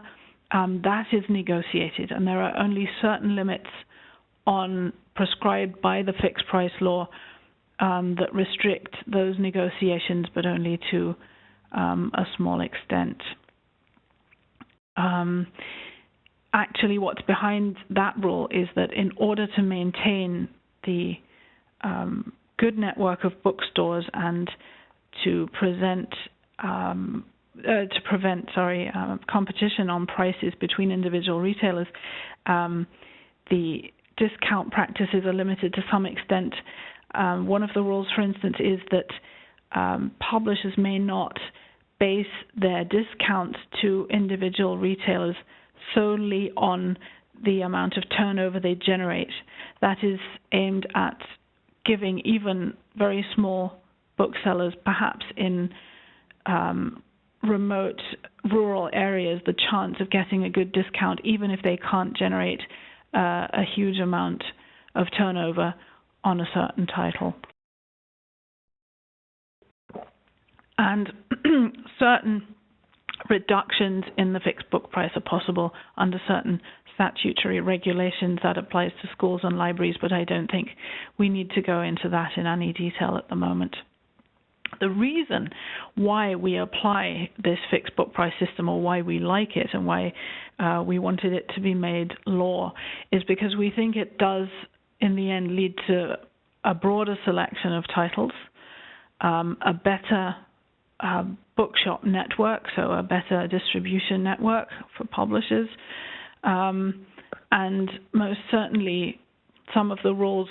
that is negotiated, and there are only certain limits prescribed by the fixed price law that restrict those negotiations, but only to a small extent. Actually, what's behind that rule is that in order to maintain the good network of bookstores and to prevent competition on prices between individual retailers, the discount practices are limited to some extent. One of the rules, for instance, is that publishers may not base their discounts to individual retailers solely on the amount of turnover they generate. That is aimed at giving even very small booksellers, perhaps in remote rural areas, the chance of getting a good discount, even if they can't generate a huge amount of turnover on a certain title. And certain reductions in the fixed book price are possible under certain statutory regulations. That applies to schools and libraries, but I don't think we need to go into that in any detail at the moment. The reason why we apply this fixed book price system, or why we like it and why we wanted it to be made law, is because we think it does in the end lead to a broader selection of titles, a better bookshop network, so a better distribution network for publishers, and most certainly some of the rules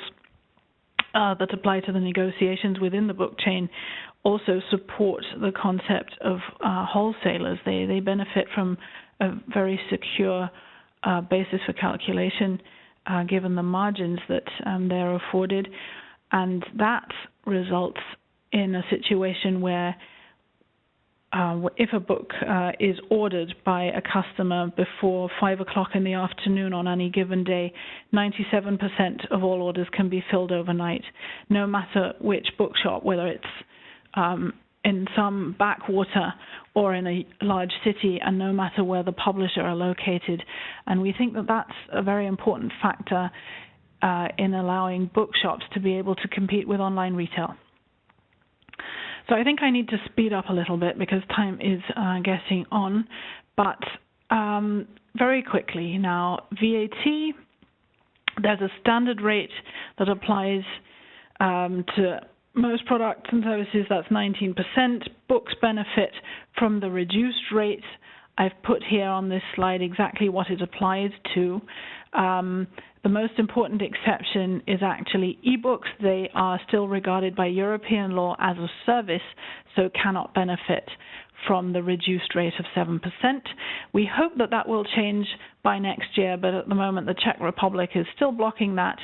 that apply to the negotiations within the book chain also support the concept of wholesalers. They benefit from a very secure basis for calculation given the margins that they're afforded, and that results in a situation where if a book is ordered by a customer before 5 o'clock in the afternoon on any given day, 97% of all orders can be filled overnight, no matter which bookshop, whether it's in some backwater or in a large city, and no matter where the publisher are located. And we think that that's a very important factor in allowing bookshops to be able to compete with online retail. So I think I need to speed up a little bit because time is getting on, but very quickly now, VAT, there's a standard rate that applies to most products and services, that's 19%. Books benefit from the reduced rate. I've put here on this slide exactly what it applies to. The most important exception is actually ebooks. They are still regarded by European law as a service, so cannot benefit from the reduced rate of 7%. We hope that that will change by next year, but at the moment the Czech Republic is still blocking that,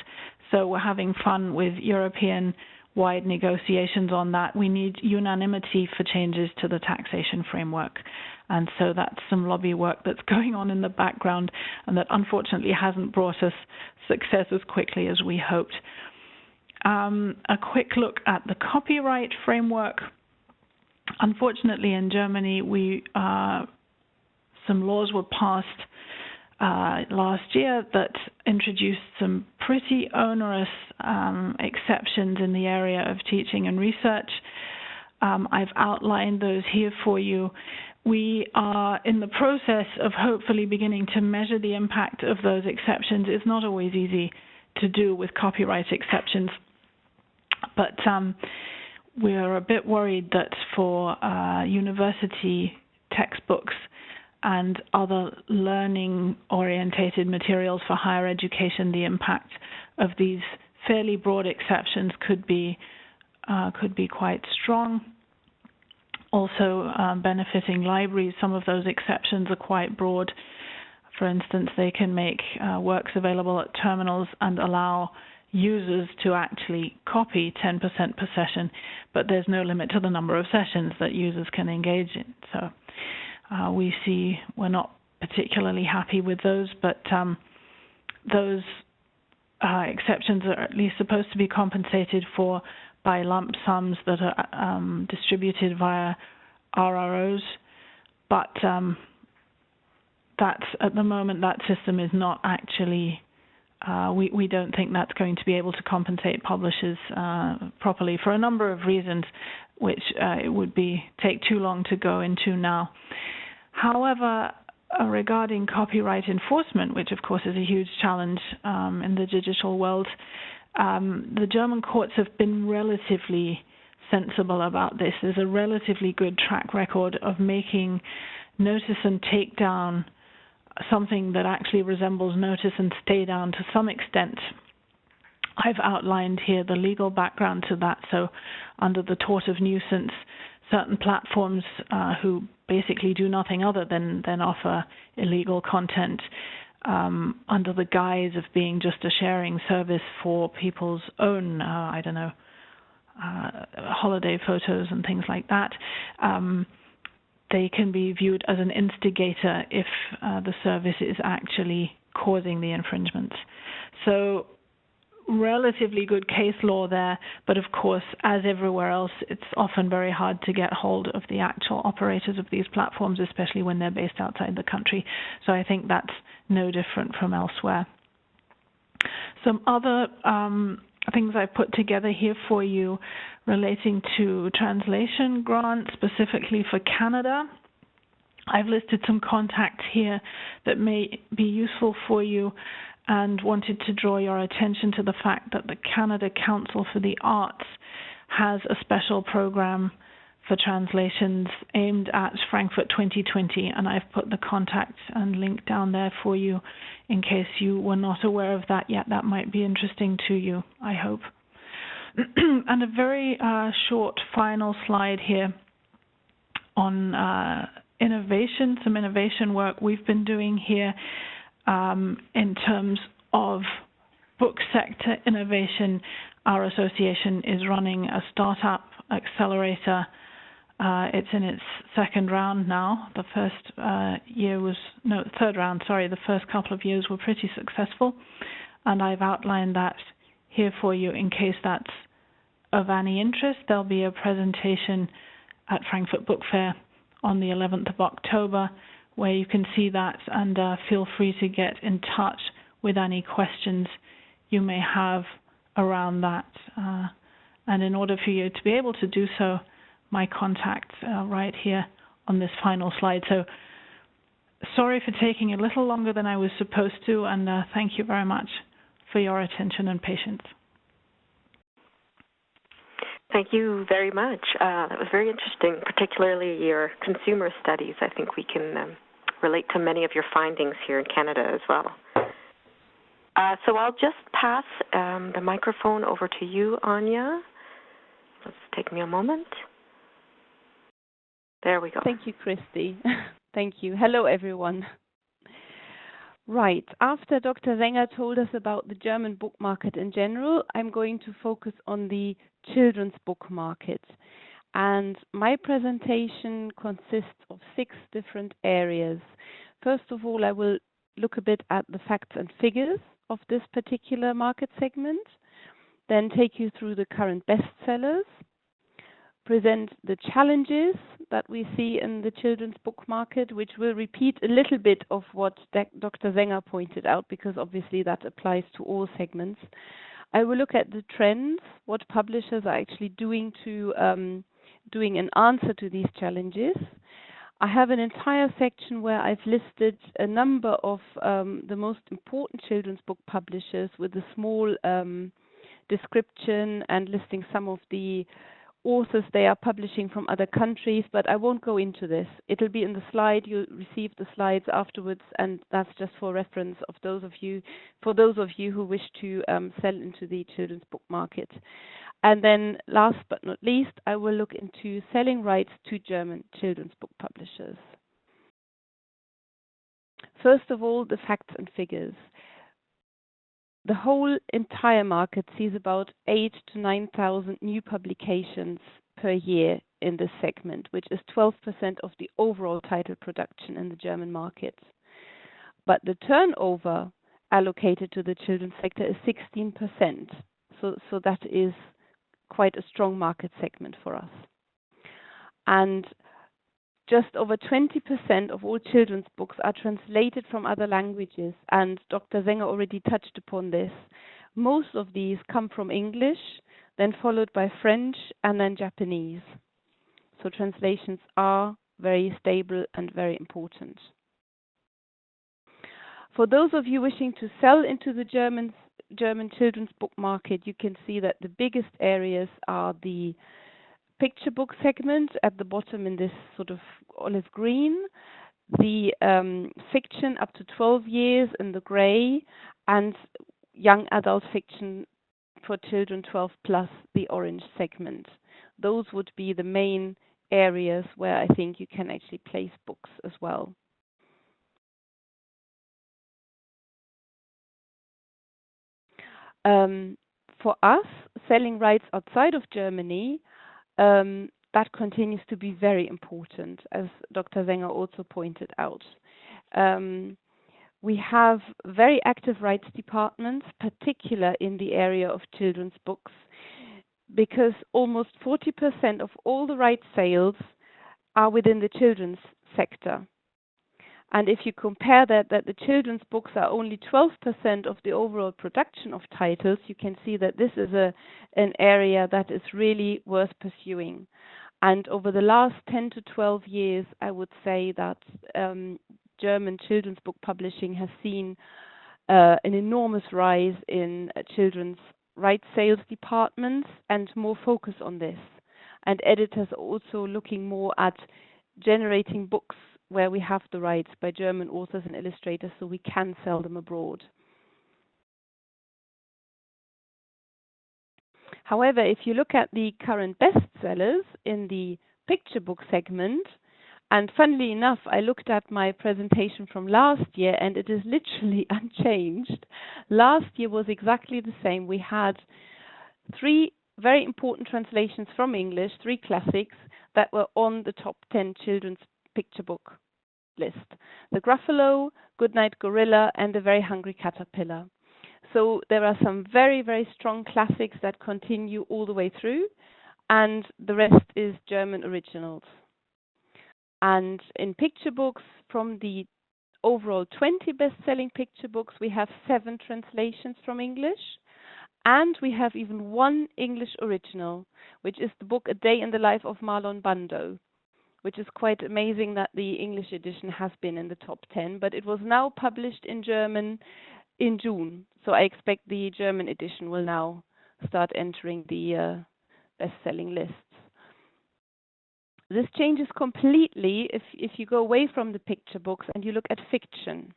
so we're having fun with European-wide negotiations on that. We need unanimity for changes to the taxation framework. And so that's some lobby work that's going on in the background and that unfortunately hasn't brought us success as quickly as we hoped. A quick look at the copyright framework. Unfortunately, in Germany, some laws were passed last year that introduced some pretty onerous exceptions in the area of teaching and research. I've outlined those here for you. We are in the process of hopefully beginning to measure the impact of those exceptions. It's not always easy to do with copyright exceptions, but we're a bit worried that for university textbooks and other learning-orientated materials for higher education, the impact of these fairly broad exceptions could be quite strong. Also benefiting libraries, some of those exceptions are quite broad. For instance, they can make works available at terminals and allow users to actually copy 10% per session, but there's no limit to the number of sessions that users can engage in. So we're not particularly happy with those, but those exceptions are at least supposed to be compensated for by lump sums that are distributed via RROs, but that's at the moment that system is not actually. We don't think that's going to be able to compensate publishers properly for a number of reasons, which it would take too long to go into now. However, regarding copyright enforcement, which of course is a huge challenge in the digital world, the German courts have been relatively sensible about this. There's a relatively good track record of making notice and take down something that actually resembles notice and stay down to some extent. I've outlined here the legal background to that. So under the tort of nuisance, certain platforms who basically do nothing other than offer illegal content under the guise of being just a sharing service for people's own, holiday photos and things like that, they can be viewed as an instigator if the service is actually causing the infringements. So relatively good case law there, but of course, as everywhere else, it's often very hard to get hold of the actual operators of these platforms, especially when they're based outside the country. So I think that's no different from elsewhere. Some other things I put together here for you relating to translation grants, specifically for Canada. I've listed some contacts here that may be useful for you and wanted to draw your attention to the fact that the Canada Council for the Arts has a special program for translations aimed at Frankfurt 2020, and I've put the contact and link down there for you in case you were not aware of that yet. That might be interesting to you, I hope. And a very short final slide here on innovation, some innovation work we've been doing here in terms of book sector innovation. Our association is running a startup accelerator. It's in its second round now. The third round, sorry. The first couple of years were pretty successful, and I've outlined that here for you in case that's of any interest. There'll be a presentation at Frankfurt Book Fair on the 11th of October where you can see that, and feel free to get in touch with any questions you may have around that. And in order for you to be able to do so, my contacts are right here on this final slide. So sorry for taking a little longer than I was supposed to, and thank you very much for your attention and patience. Thank you very much. That was very interesting, particularly your consumer studies. I think we can relate to many of your findings here in Canada as well. So I'll just pass the microphone over to you, Anja. Let's take me a moment. There we go. Thank you, Christy. Thank you. Hello, everyone. Right. After Dr. Wenger told us about the German book market in general, I'm going to focus on the children's book market. And my presentation consists of 6 different areas. First of all, I will look a bit at the facts and figures of this particular market segment, then take you through the current bestsellers, present the challenges that we see in the children's book market, which will repeat a little bit of what Dr. Wenger pointed out, because obviously that applies to all segments. I will look at the trends, what publishers are actually doing in answer to these challenges. I have an entire section where I've listed a number of the most important children's book publishers with a small description and listing some of the authors they are publishing from other countries, but I won't go into this. It'll be in the slide. You'll receive the slides afterwards, and that's just for reference of those of you who wish to sell into the children's book market. And then last but not least, I will look into selling rights to German children's book publishers. First of all, the facts and figures. The whole entire market sees about 8,000 to 9,000 new publications per year in this segment, which is 12% of the overall title production in the German market. But the turnover allocated to the children's sector is 16%. So that is quite a strong market segment for us. And just over 20% of all children's books are translated from other languages, and Dr. Sänger already touched upon this. Most of these come from English, then followed by French, and then Japanese. So translations are very stable and very important. For those of you wishing to sell into the German children's book market, you can see that the biggest areas are the picture book segment at the bottom in this sort of olive green, the fiction up to 12 years in the grey, and young adult fiction for children 12 plus, the orange segment. Those would be the main areas where I think you can actually place books as well. For us, selling rights outside of Germany, that continues to be very important, as Dr. Sänger also pointed out. We have very active rights departments, particularly in the area of children's books, because almost 40% of all the rights sales are within the children's sector. And if you compare that the children's books are only 12% of the overall production of titles, you can see that this is an area that is really worth pursuing. And over the last 10 to 12 years, I would say that German children's book publishing has seen an enormous rise in children's rights sales departments and more focus on this. And editors are also looking more at generating books where we have the rights by German authors and illustrators, so we can sell them abroad. However, if you look at the current bestsellers in the picture book segment, and funnily enough, I looked at my presentation from last year and it is literally unchanged. Last year was exactly the same. We had 3 very important translations from English, 3 classics that were on the top 10 children's picture book list: The Gruffalo, Goodnight Gorilla, and The Very Hungry Caterpillar. So there are some very, very strong classics that continue all the way through, and the rest is German originals. And in picture books, from the overall 20 best-selling picture books, we have 7 translations from English, and we have even 1 English original, which is the book A Day in the Life of Marlon Brando, which is quite amazing that the English edition has been in the top 10, but it was now published in German in June. So I expect the German edition will now start entering the best-selling lists. This changes completely if you go away from the picture books and you look at fiction.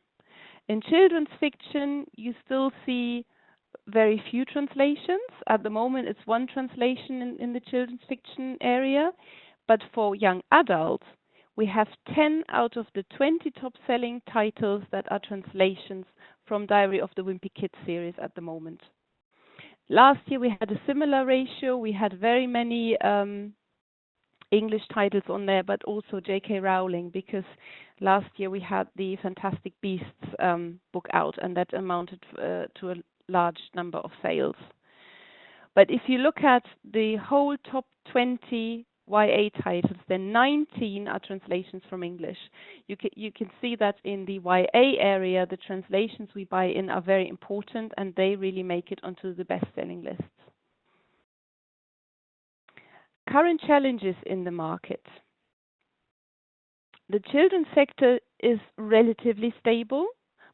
In children's fiction, you still see very few translations. At the moment, it's 1 translation in the children's fiction area. But for young adults, we have 10 out of the 20 top-selling titles that are translations from Diary of the Wimpy Kid series at the moment. Last year, we had a similar ratio. We had very many English titles on there, but also J.K. Rowling, because last year we had the Fantastic Beasts book out, and that amounted to a large number of sales. But if you look at the whole top 20 YA titles, then 19 are translations from English. You can see that in the YA area, the translations we buy in are very important, and they really make it onto the best-selling lists. Current challenges in the market. The children's sector is relatively stable,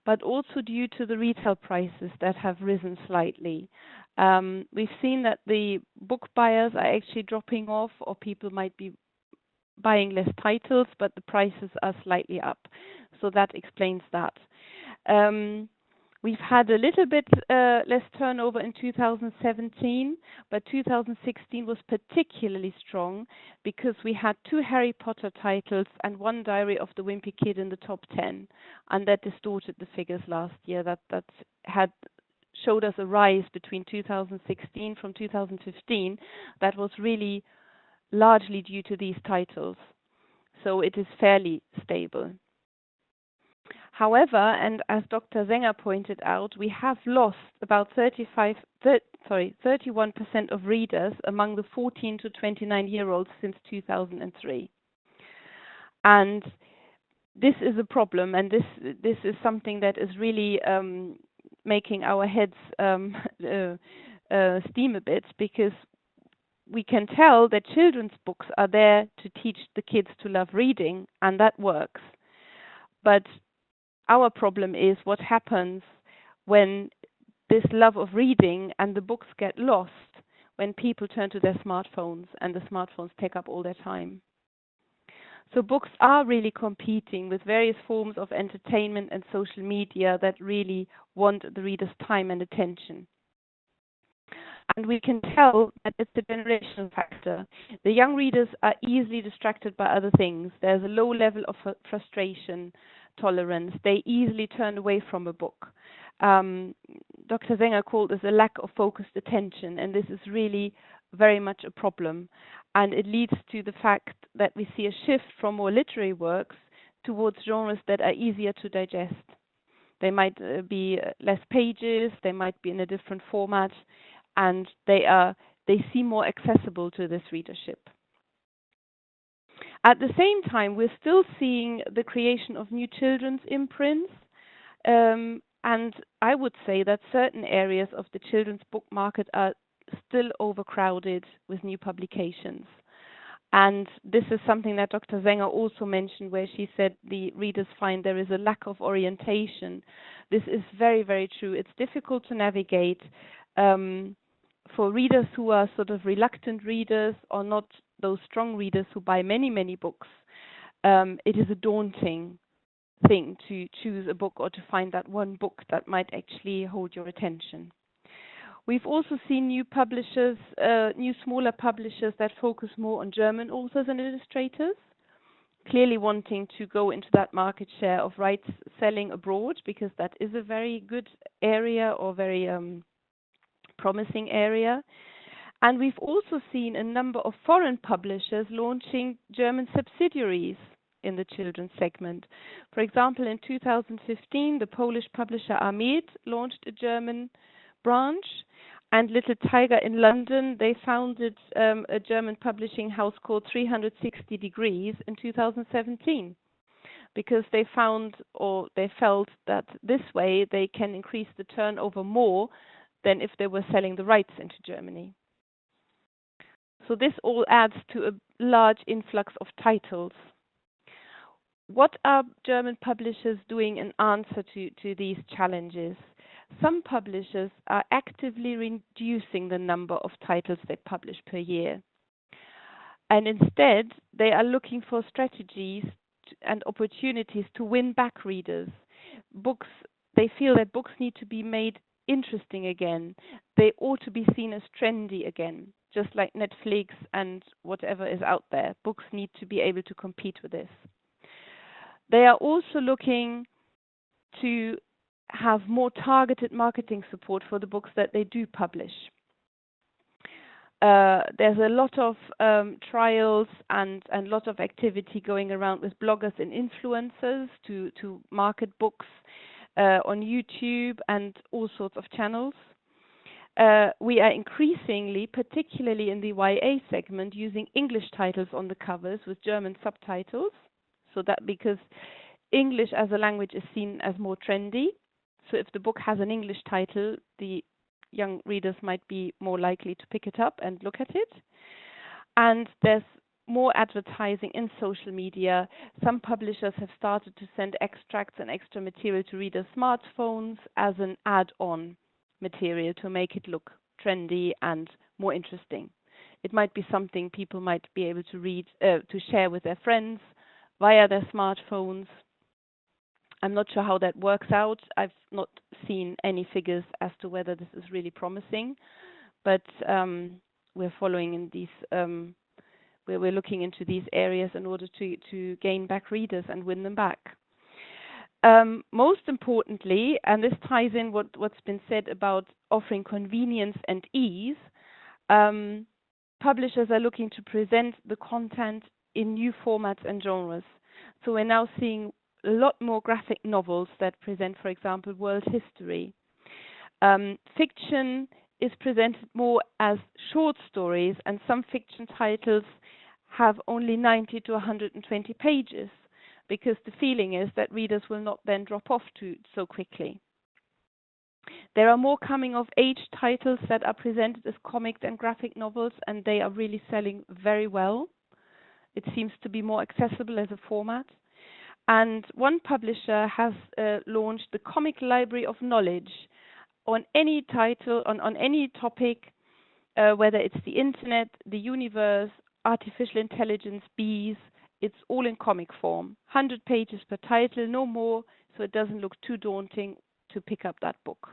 but also due to the retail prices that have risen slightly. We've seen that the book buyers are actually dropping off, or people might be buying less titles, but the prices are slightly up. So that explains that. We've had a little bit less turnover in 2017, but 2016 was particularly strong because we had 2 Harry Potter titles and 1 Diary of the Wimpy Kid in the top 10, and that distorted the figures last year. That had showed us a rise between 2016 from 2015 that was really largely due to these titles. So it is fairly stable. However, and as Dr. Sänger pointed out, we have lost about 31% of readers among the 14 to 29-year-olds since 2003. And this is a problem, and this is something that is really making our heads steam a bit, because we can tell that children's books are there to teach the kids to love reading, and that works. But our problem is what happens when this love of reading and the books get lost when people turn to their smartphones and the smartphones take up all their time. So books are really competing with various forms of entertainment and social media that really want the reader's time and attention. And we can tell that it's a generational factor. The young readers are easily distracted by other things. There's a low level of frustration tolerance. They easily turn away from a book. Dr. Zenger called this a lack of focused attention, and this is really very much a problem. And it leads to the fact that we see a shift from more literary works towards genres that are easier to digest. They might be less pages, they might be in a different format, and they seem more accessible to this readership. At the same time, we're still seeing the creation of new children's imprints, and I would say that certain areas of the children's book market are still overcrowded with new publications. And this is something that Dr. Zenger also mentioned, where she said the readers find there is a lack of orientation. This is very, very true. It's difficult to navigate for readers who are sort of reluctant readers or not those strong readers who buy many, many books. It is a daunting thing to choose a book or to find that one book that might actually hold your attention. We've also seen new publishers, new smaller publishers that focus more on German authors and illustrators, clearly wanting to go into that market share of rights selling abroad, because that is a very good area or very promising area. And we've also seen a number of foreign publishers launching German subsidiaries in the children's segment. For example, in 2015, the Polish publisher Armed launched a German branch, and Little Tiger in London, they founded a German publishing house called 360 Degrees in 2017, because they found, or they felt, that this way they can increase the turnover more than if they were selling the rights into Germany. So this all adds to a large influx of titles. What are German publishers doing in answer to these challenges? Some publishers are actively reducing the number of titles they publish per year. And instead, they are looking for strategies and opportunities to win back readers. They feel that books need to be made interesting again. They ought to be seen as trendy again, just like Netflix and whatever is out there. Books need to be able to compete with this. They are also looking to have more targeted marketing support for the books that they do publish. There's a lot of trials and a lot of activity going around with bloggers and influencers to market books on YouTube and all sorts of channels. We are increasingly, particularly in the YA segment, using English titles on the covers with German subtitles. So that because English as a language is seen as more trendy. So if the book has an English title, the young readers might be more likely to pick it up and look at it. And there's more advertising in social media. Some publishers have started to send extracts and extra material to readers' smartphones as an add-on material to make it look trendy and more interesting. It might be something people might be able to read, to share with their friends via their smartphones. I'm not sure how that works out. I've not seen any figures as to whether this is really promising, but we're following in these, we're looking into these areas in order to gain back readers and win them back. Most importantly, and this ties in what's been said about offering convenience and ease, publishers are looking to present the content in new formats and genres. So we're now seeing a lot more graphic novels that present, for example, world history. Fiction is presented more as short stories, and some fiction titles have only 90 to 120 pages, because the feeling is that readers will not then drop off so quickly. There are more coming-of-age titles that are presented as comics and graphic novels, and they are really selling very well. It seems to be more accessible as a format. And one publisher has launched the Comic Library of Knowledge on any title, on any topic, whether it's the internet, the universe, artificial intelligence, bees. It's all in comic form. 100 pages per title, no more, so it doesn't look too daunting to pick up that book.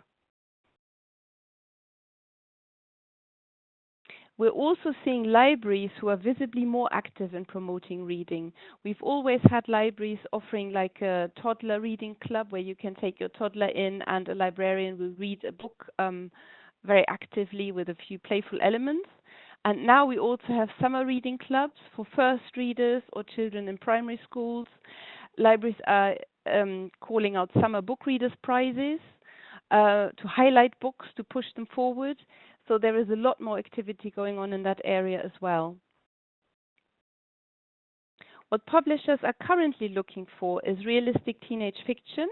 We're also seeing libraries who are visibly more active in promoting reading. We've always had libraries offering like a toddler reading club where you can take your toddler in and a librarian will read a book very actively with a few playful elements. And now we also have summer reading clubs for first readers or children in primary schools. Libraries are calling out summer book readers prizes to highlight books, to push them forward. So there is a lot more activity going on in that area as well. What publishers are currently looking for is realistic teenage fiction.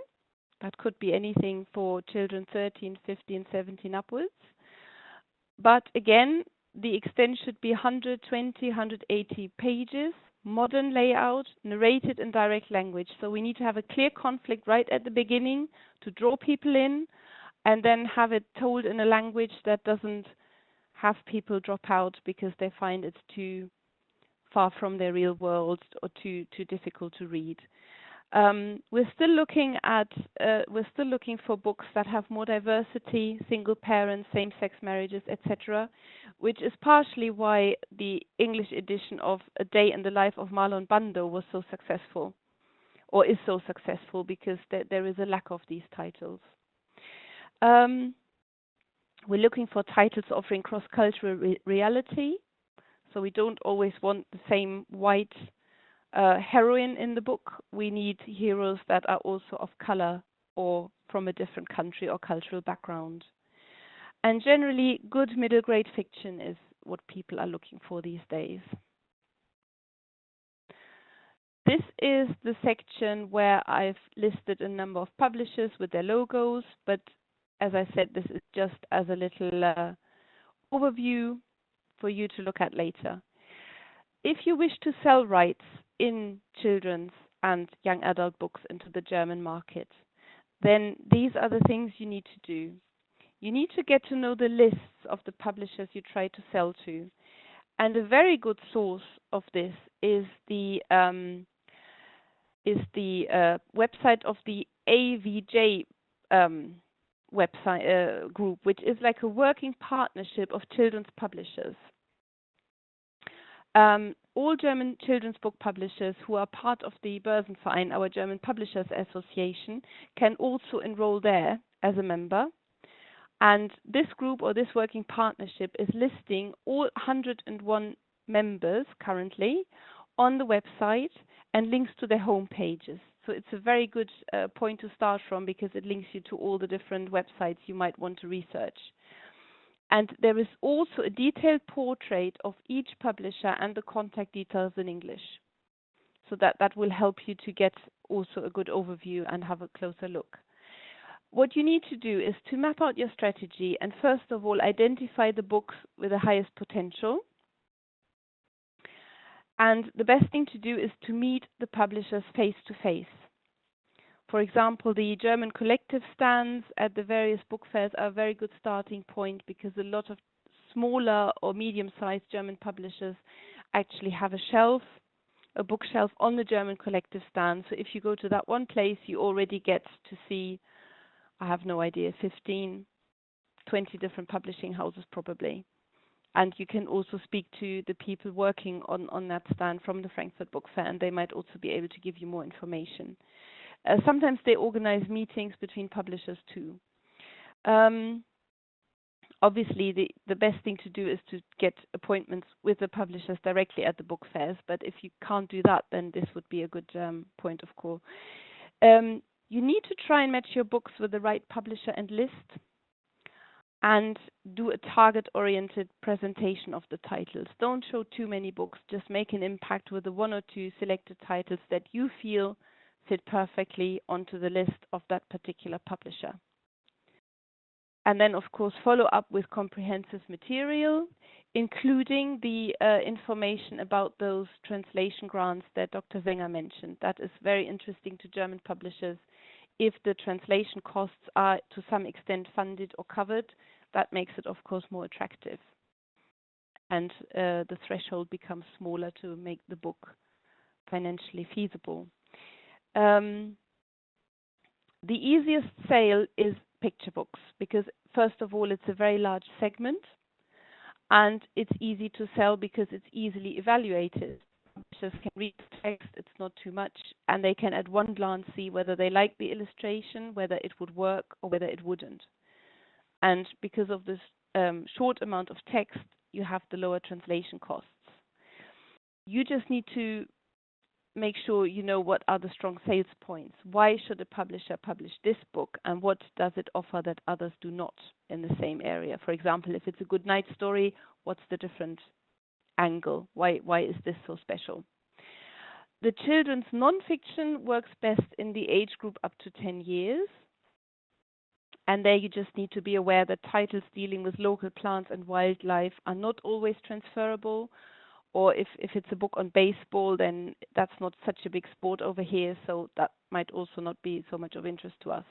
That could be anything for children 13, 15, 17 upwards. But again, the extent should be 120, 180 pages, modern layout, narrated in direct language. So we need to have a clear conflict right at the beginning to draw people in, and then have it told in a language that doesn't have people drop out because they find it's too far from their real world or too difficult to read. We're still looking for books that have more diversity, single parents, same-sex marriages, etc., which is partially why the English edition of A Day in the Life of Marlon Brando was so successful, or is so successful, because there is a lack of these titles. We're looking for titles offering cross-cultural reality, so we don't always want the same white heroine in the book. We need heroes that are also of color or from a different country or cultural background. And generally, good middle-grade fiction is what people are looking for these days. This is the section where I've listed a number of publishers with their logos, but as I said, this is just as a little overview for you to look at later. If you wish to sell rights in children's and young adult books into the German market, then these are the things you need to do. You need to get to know the lists of the publishers you try to sell to. And a very good source of this is the website of the AVJ website group, which is like a working partnership of children's publishers. All German children's book publishers who are part of the Börsenverein, our German Publishers Association, can also enroll there as a member. And this group or this working partnership is listing all 101 members currently on the website and links to their home pages. So it's a very good point to start from, because it links you to all the different websites you might want to research. And there is also a detailed portrait of each publisher and the contact details in English. So that will help you to get also a good overview and have a closer look. What you need to do is to map out your strategy and first of all identify the books with the highest potential. And the best thing to do is to meet the publishers face to face. For example, the German collective stands at the various book fairs are a very good starting point, because a lot of smaller or medium-sized German publishers actually have a bookshelf on the German collective stand. So if you go to that one place, you already get to see, I have no idea, 15, 20 different publishing houses probably. And you can also speak to the people working on that stand from the Frankfurt Book Fair, and they might also be able to give you more information. Sometimes they organize meetings between publishers too. Obviously, the best thing to do is to get appointments with the publishers directly at the book fairs, but if you can't do that, then this would be a good point of call. You need to try and match your books with the right publisher and list. and do a target-oriented presentation of the titles. Don't show too many books. Just make an impact with the 1 or 2 selected titles that you feel fit perfectly onto the list of that particular publisher. And then, of course, follow up with comprehensive material, including the information about those translation grants that Dr. Wenger mentioned. That is very interesting to German publishers. If the translation costs are to some extent funded or covered, that makes it, of course, more attractive. And the threshold becomes smaller to make the book financially feasible. The easiest sale is picture books, because first of all, it's a very large segment, and it's easy to sell because it's easily evaluated. Publishers can read the text, it's not too much, and they can at one glance see whether they like the illustration, whether it would work, or whether it wouldn't. And because of this short amount of text, you have the lower translation costs. You just need to make sure you know what are the strong sales points. Why should a publisher publish this book, and what does it offer that others do not in the same area? For example, if it's a good night story, what's the different angle? Why is this so special? The children's non-fiction works best in the age group up to 10 years. And there you just need to be aware that titles dealing with local plants and wildlife are not always transferable. Or if it's a book on baseball, then that's not such a big sport over here, so that might also not be so much of interest to us.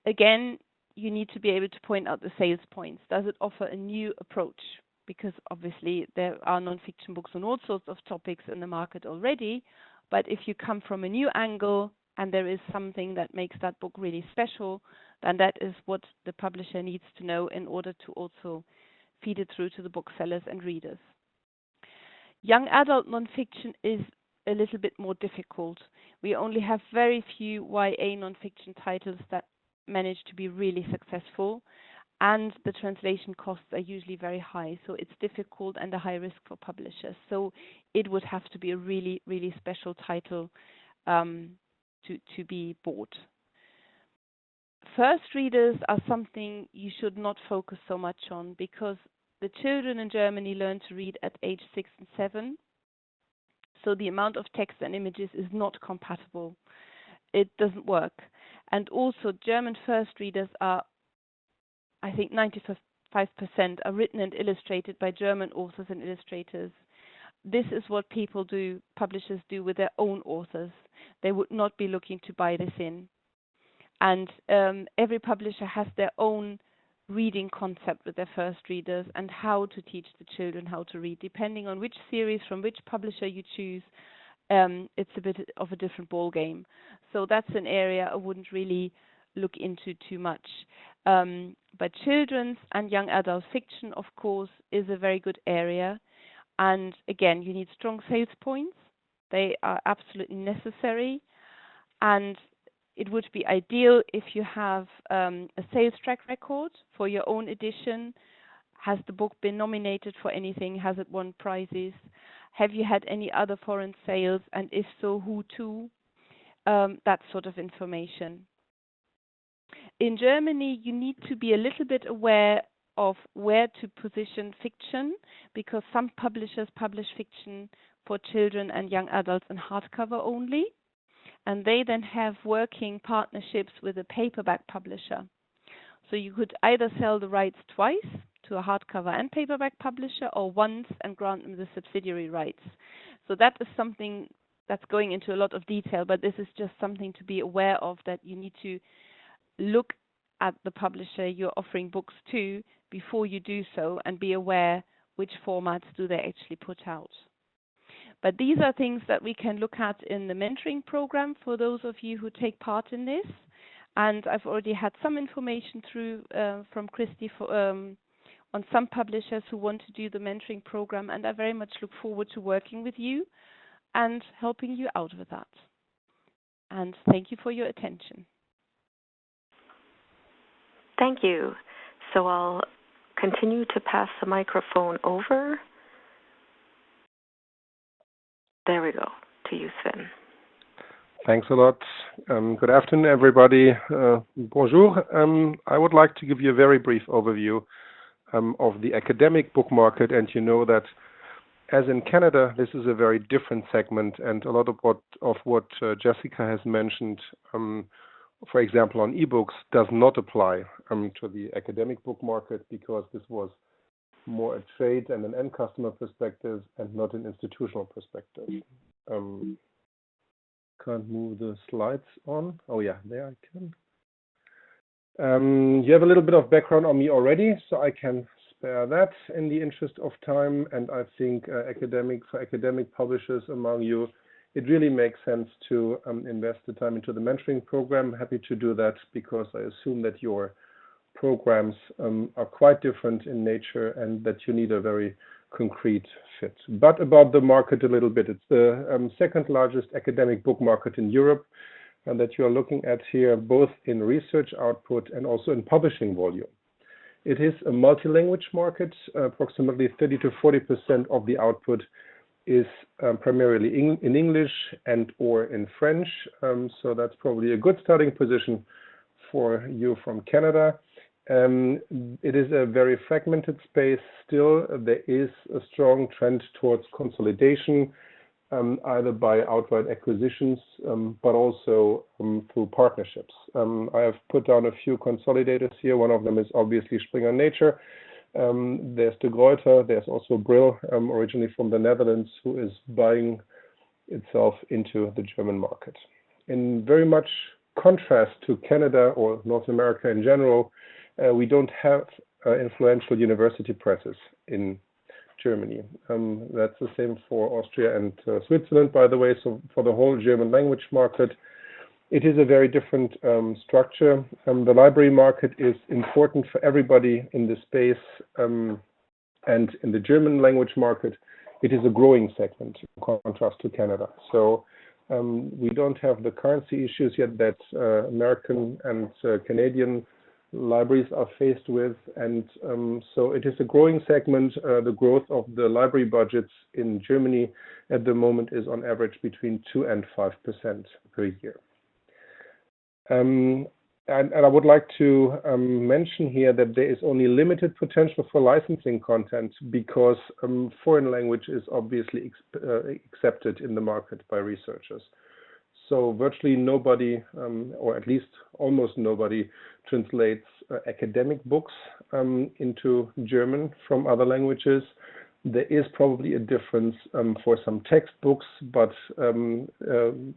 Again, you need to be able to point out the sales points. Does it offer a new approach? Because obviously there are non-fiction books on all sorts of topics in the market already, but if you come from a new angle and there is something that makes that book really special, then that is what the publisher needs to know in order to also feed it through to the booksellers and readers. Young adult nonfiction is a little bit more difficult. We only have very few YA nonfiction titles that manage to be really successful, and the translation costs are usually very high, so it's difficult and a high risk for publishers. So it would have to be a really, really special title to be bought. First readers are something you should not focus so much on, because the children in Germany learn to read at age 6 and 7. So the amount of text and images is not compatible. It doesn't work. And also German first readers are, I think 95% are written and illustrated by German authors and illustrators. This is what people do, publishers do with their own authors. They would not be looking to buy this in. And every publisher has their own reading concept with their first readers and how to teach the children how to read. Depending on which series from which publisher you choose, it's a bit of a different ball game. So that's an area I wouldn't really look into too much. But children's and young adult fiction, of course, is a very good area. And again, you need strong sales points. They are absolutely necessary. And it would be ideal if you have a sales track record for your own edition. Has the book been nominated for anything? Has it won prizes? Have you had any other foreign sales? And if so, who to? That sort of information. In Germany, you need to be a little bit aware of where to position fiction, because some publishers publish fiction for children and young adults in hardcover only. And they then have working partnerships with a paperback publisher. So you could either sell the rights twice to a hardcover and paperback publisher, or once and grant them the subsidiary rights. So that is something that's going into a lot of detail, but this is just something to be aware of, that you need to look at the publisher you're offering books to before you do so, and be aware which formats do they actually put out. But these are things that we can look at in the mentoring program for those of you who take part in this. And I've already had some information through from Christy on some publishers who want to do the mentoring program, and I very much look forward to working with you and helping you out with that. And thank you for your attention. Thank you. So I'll continue to pass the microphone over. There we go, to you, Sven. Thanks a lot, Good afternoon, everybody. Bonjour. I would like to give you a very brief overview of the academic book market, and you know that as in Canada, this is a very different segment, and a lot of what Jessica has mentioned, for example, on ebooks, does not apply to the academic book market, because this was more a trade and an end customer perspective and not an institutional perspective. Can't move the slides on. Oh yeah, there I can. You have a little bit of background on me already, so I can spare that in the interest of time. And I think for academic publishers among you, it really makes sense to invest the time into the mentoring program. Happy to do that, because I assume that your programs are quite different in nature and that you need a very concrete fit. But about the market a little bit, it's the second largest academic book market in Europe, and that you are looking at here, both in research output and also in publishing volume. It is a multi-language market. Approximately 30 to 40% of the output is primarily in English and or in French. So that's probably a good starting position for you from Canada. It is a very fragmented space still. There is a strong trend towards consolidation, either by outright acquisitions, but also through partnerships. I have put down a few consolidators here. One of them is obviously Springer Nature. There's De Gruyter. There's also Brill, originally from the Netherlands, who is buying itself into the German market. In very much contrast to Canada or North America in general, we don't have influential university presses in Germany. That's the same for Austria and Switzerland, by the way. So for the whole German language market, it is a very different structure. The library market is important for everybody in this space, and in the German language market, it is a growing segment in contrast to Canada. So we don't have the currency issues yet that American and Canadian libraries are faced with, and so it is a growing segment. The growth of the library budgets in Germany at the moment is on average between 2 and 5% per year. And I would like to mention here that there is only limited potential for licensing content, because foreign language is obviously accepted in the market by researchers. So virtually nobody, or at least almost nobody, translates academic books into German from other languages. There is probably a difference for some textbooks, but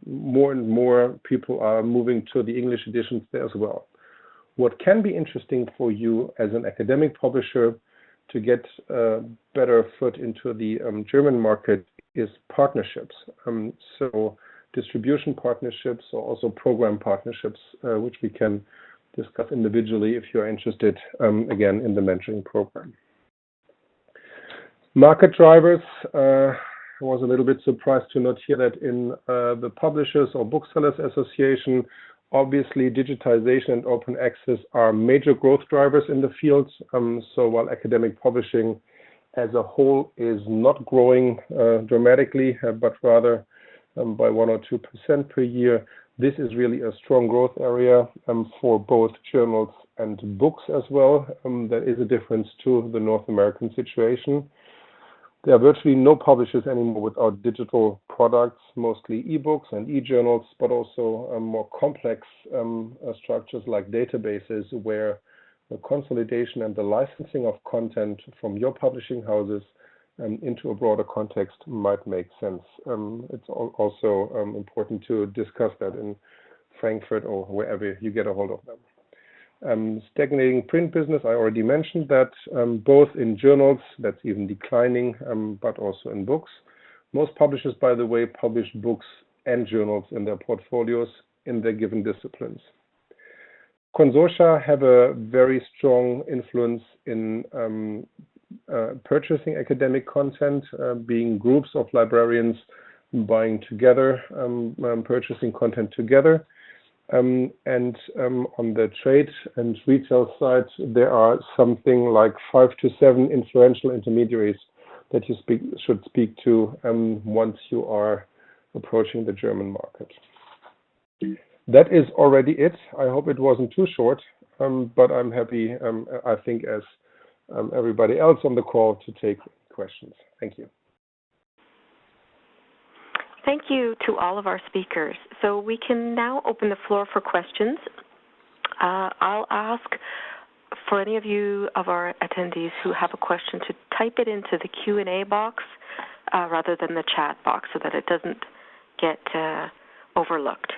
more and more people are moving to the English editions there as well. What can be interesting for you as an academic publisher to get a better foot into the German market is partnerships. So distribution partnerships, or also program partnerships, which we can discuss individually if you're interested, again, in the mentoring program. Market drivers. I was a little bit surprised to not hear that in the Publishers or Booksellers Association. Obviously, digitization and open access are major growth drivers in the field. So while academic publishing as a whole is not growing dramatically, but rather by 1 or 2% per year, this is really a strong growth area for both journals and books as well. There is a difference to the North American situation. There are virtually no publishers anymore without digital products, mostly ebooks and e-journals, but also more complex structures like databases, where the consolidation and the licensing of content from your publishing houses into a broader context might make sense. It's also important to discuss that in Frankfurt or wherever you get a hold of them. Stagnating print business, I already mentioned that, both in journals, that's even declining, but also in books. Most publishers, by the way, publish books and journals in their portfolios in their given disciplines. Consortia have a very strong influence in purchasing academic content, being groups of librarians buying together, purchasing content together. And on the trade and retail side, there are something like 5 to 7 influential intermediaries that you should speak to once you are approaching the German market. that is already it. I hope it wasn't too short, but I'm happy, I think, as everybody else on the call, to take questions. Thank you. Thank you to all of our speakers. So we can now open the floor for questions. I'll ask for any of you of our attendees who have a question to type it into the Q&A box rather than the chat box so that it doesn't get overlooked.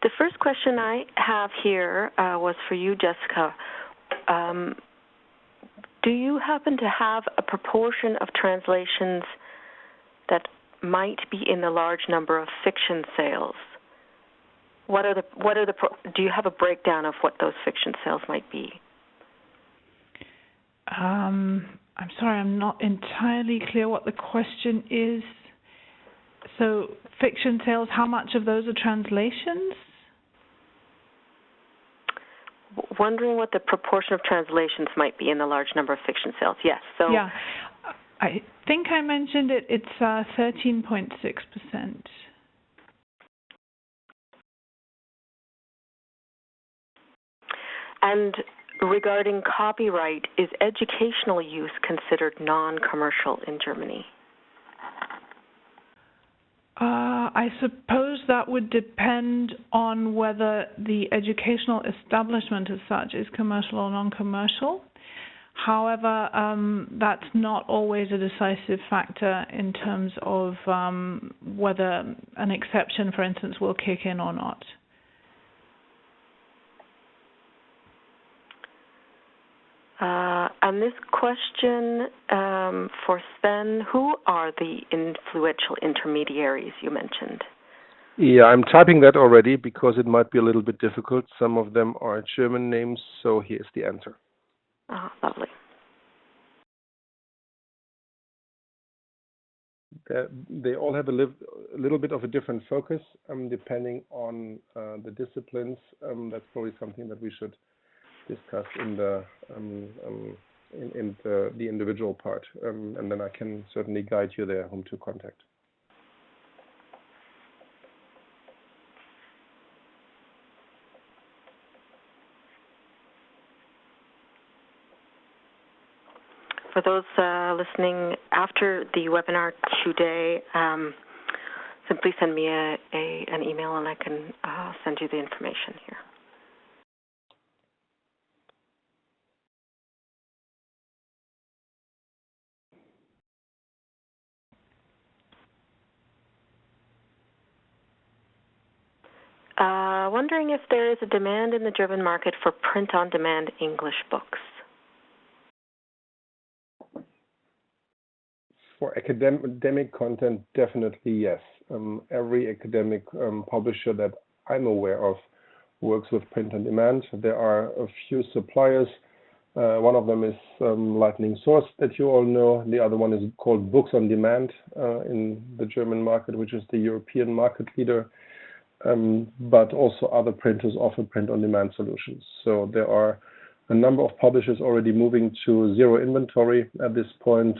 The first question I have here was for you, Jessica. Do you happen to have a proportion of translations that might be in the large number of fiction sales? Do you have a breakdown of what those fiction sales might be? I'm sorry, I'm not entirely clear what the question is. So fiction sales, how much of those are translations? Wondering what the proportion of translations might be in the large number of fiction sales. Yes. So yeah, I think I mentioned it. It's 13.6%. And regarding copyright, is educational use considered non-commercial in Germany? I suppose that would depend on whether the educational establishment as such is commercial or non-commercial. However, that's not always a decisive factor in terms of whether an exception, for instance, will kick in or not. And this question for Sven, who are the influential intermediaries you mentioned? Yeah, I'm typing that already because it might be a little bit difficult. Some of them are German names, so here's the answer. Oh, lovely. They all have a little bit of a different focus depending on the disciplines. That's probably something that we should discuss in the individual part, and then I can certainly guide you there whom to contact. For those listening after the webinar today, simply send me an email and I can send you the information here. Wondering if there is a demand in the German market for print-on-demand English books. For academic content, definitely yes. Every academic publisher that I'm aware of works with print-on-demand. There are a few suppliers. One of them is Lightning Source that you all know. The other one is called Books on Demand in the German market, which is the European market leader. But also other printers offer print-on-demand solutions. So there are a number of publishers already moving to zero inventory at this point.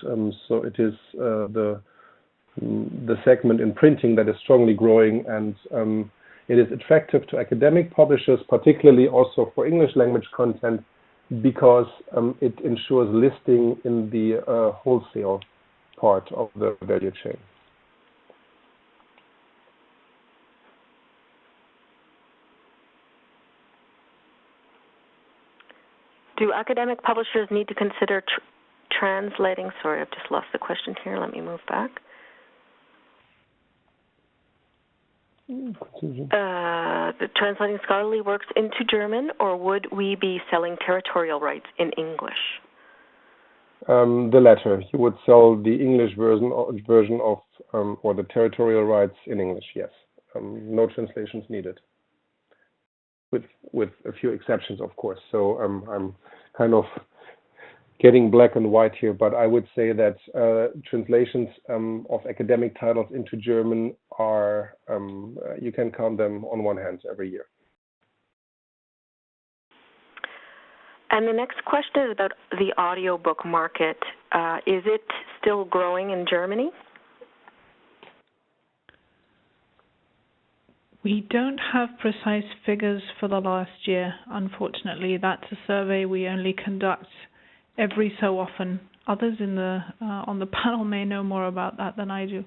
So it is the segment in printing that is strongly growing, and it is attractive to academic publishers, particularly also for English language content, because it ensures listing in the wholesale part of the value chain. Do academic publishers need to consider translating? Sorry, I've just lost the question here. Let me move back. The translating scholarly works into German, or would we be selling territorial rights in English? The latter. You would sell the English version of or the territorial rights in English. Yes. No translations needed. With a few exceptions, of course. So I'm kind of getting black and white here, but I would say that translations of academic titles into German are, you can count them on one hand every year. And the next question is about the audiobook market. Is it still growing in Germany? We don't have precise figures for the last year, unfortunately. That's a survey we only conduct every so often. Others in the on the panel may know more about that than I do.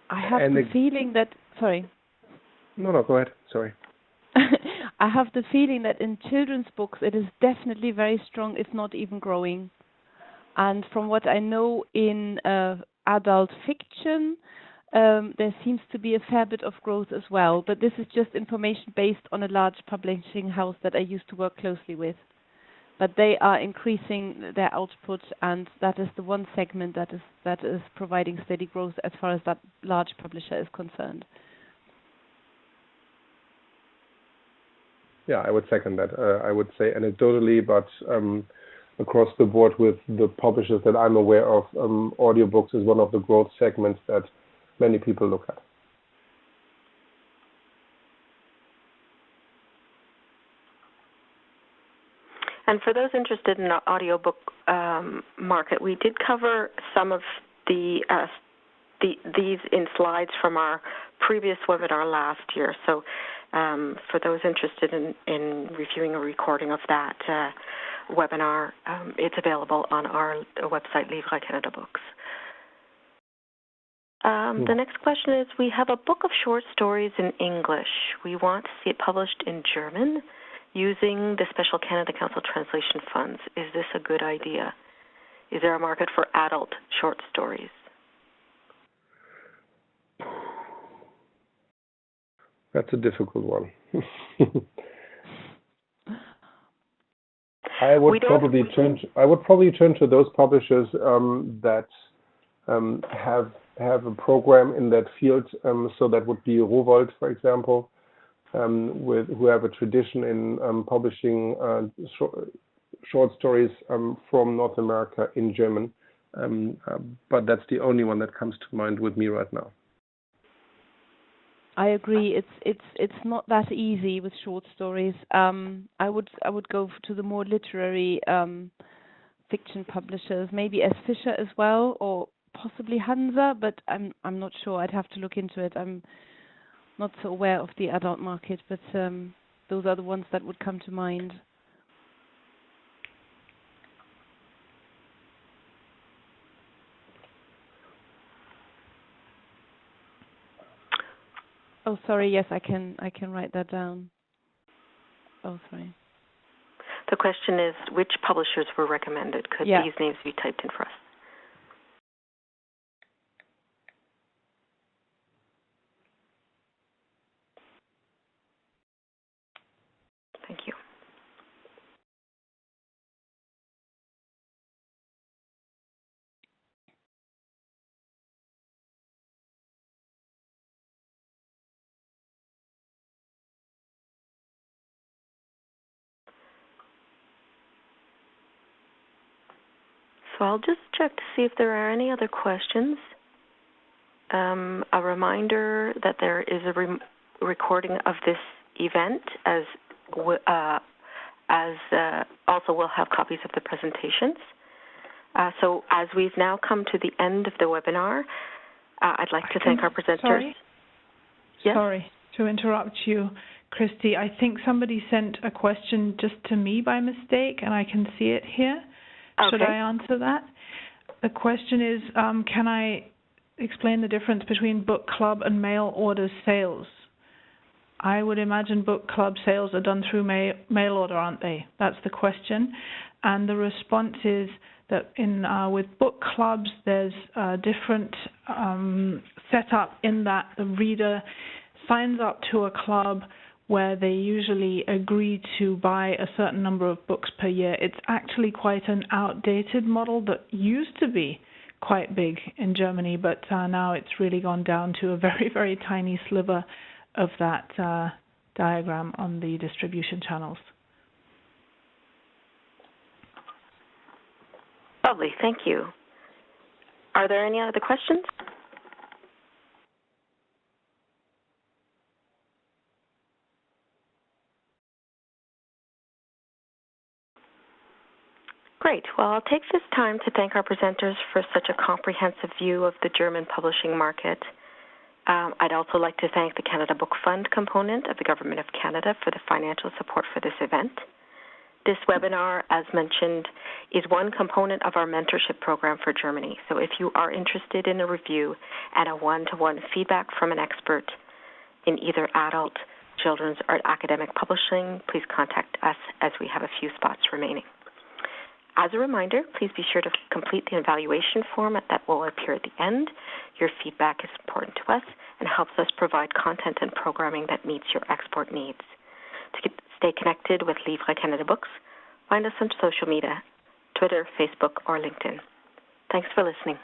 I have the feeling that... Sorry. No, go ahead. Sorry. I have the feeling that in children's books it is definitely very strong, if not even growing. And from what I know in adult fiction, there seems to be a fair bit of growth as well. But this is just information based on a large publishing house that I used to work closely with. But they are increasing their output, and that is the one segment that is providing steady growth as far as that large publisher is concerned. Yeah, I would second that. I would say anecdotally, but across the board with the publishers that I'm aware of, audiobooks is one of the growth segments that many people look at. And for those interested in the audiobook market, we did cover some of these in slides from our previous webinar last year. So for those interested in reviewing a recording of that webinar, it's available on our website, Livres Canada Books. The next question is, we have a book of short stories in English. We want to see it published in German using the Special Canada Council Translation Funds. Is this a good idea? Is there a market for adult short stories? That's a difficult one. I would probably turn to those publishers that have a program in that field. So that would be Rowohlt, for example, who have a tradition in publishing short stories from North America in German. But that's the only one that comes to mind with me right now. I agree. It's not that easy with short stories. I would go to the more literary fiction publishers, maybe S. Fisher as well, or possibly Hansa, but I'm not sure. I'd have to look into it. I'm not so aware of the adult market, but those are the ones that would come to mind. Oh, sorry. Yes, I can write that down. Oh, sorry. The question is, which publishers were recommended? Could these names be typed in for us? Thank you. So I'll just check to see if there are any other questions. A reminder that there is a recording of this event, as also we'll have copies of the presentations. So as we've now come to the end of the webinar, I'd like to thank our presenters. Sorry? Yes? Sorry to interrupt you, Christy. I think somebody sent a question just to me by mistake, and I can see it here. Okay. Should I answer that? The question is, can I explain the difference between book club and mail order sales? I would imagine book club sales are done through mail order, aren't they? That's the question. And the response is that with book clubs, there's a different setup in that the reader signs up to a club where they usually agree to buy a certain number of books per year. It's actually quite an outdated model that used to be quite big in Germany, but now it's really gone down to a very, very tiny sliver of that diagram on the distribution channels. Lovely, thank you. Are there any other questions? Great. Well, I'll take this time to thank our presenters for such a comprehensive view of the German publishing market. I'd also like to thank the Canada Book Fund component of the Government of Canada for the financial support for this event. This webinar, as mentioned, is one component of our mentorship program for Germany. So if you are interested in a review and a one-to-one feedback from an expert in either adult, children's, or academic publishing, please contact us as we have a few spots remaining. As a reminder, please be sure to complete the evaluation form that will appear at the end. Your feedback is important to us and helps us provide content and programming that meets your export needs. To stay connected with Livres Canada Books, find us on social media, Twitter, Facebook, or LinkedIn. Thanks for listening.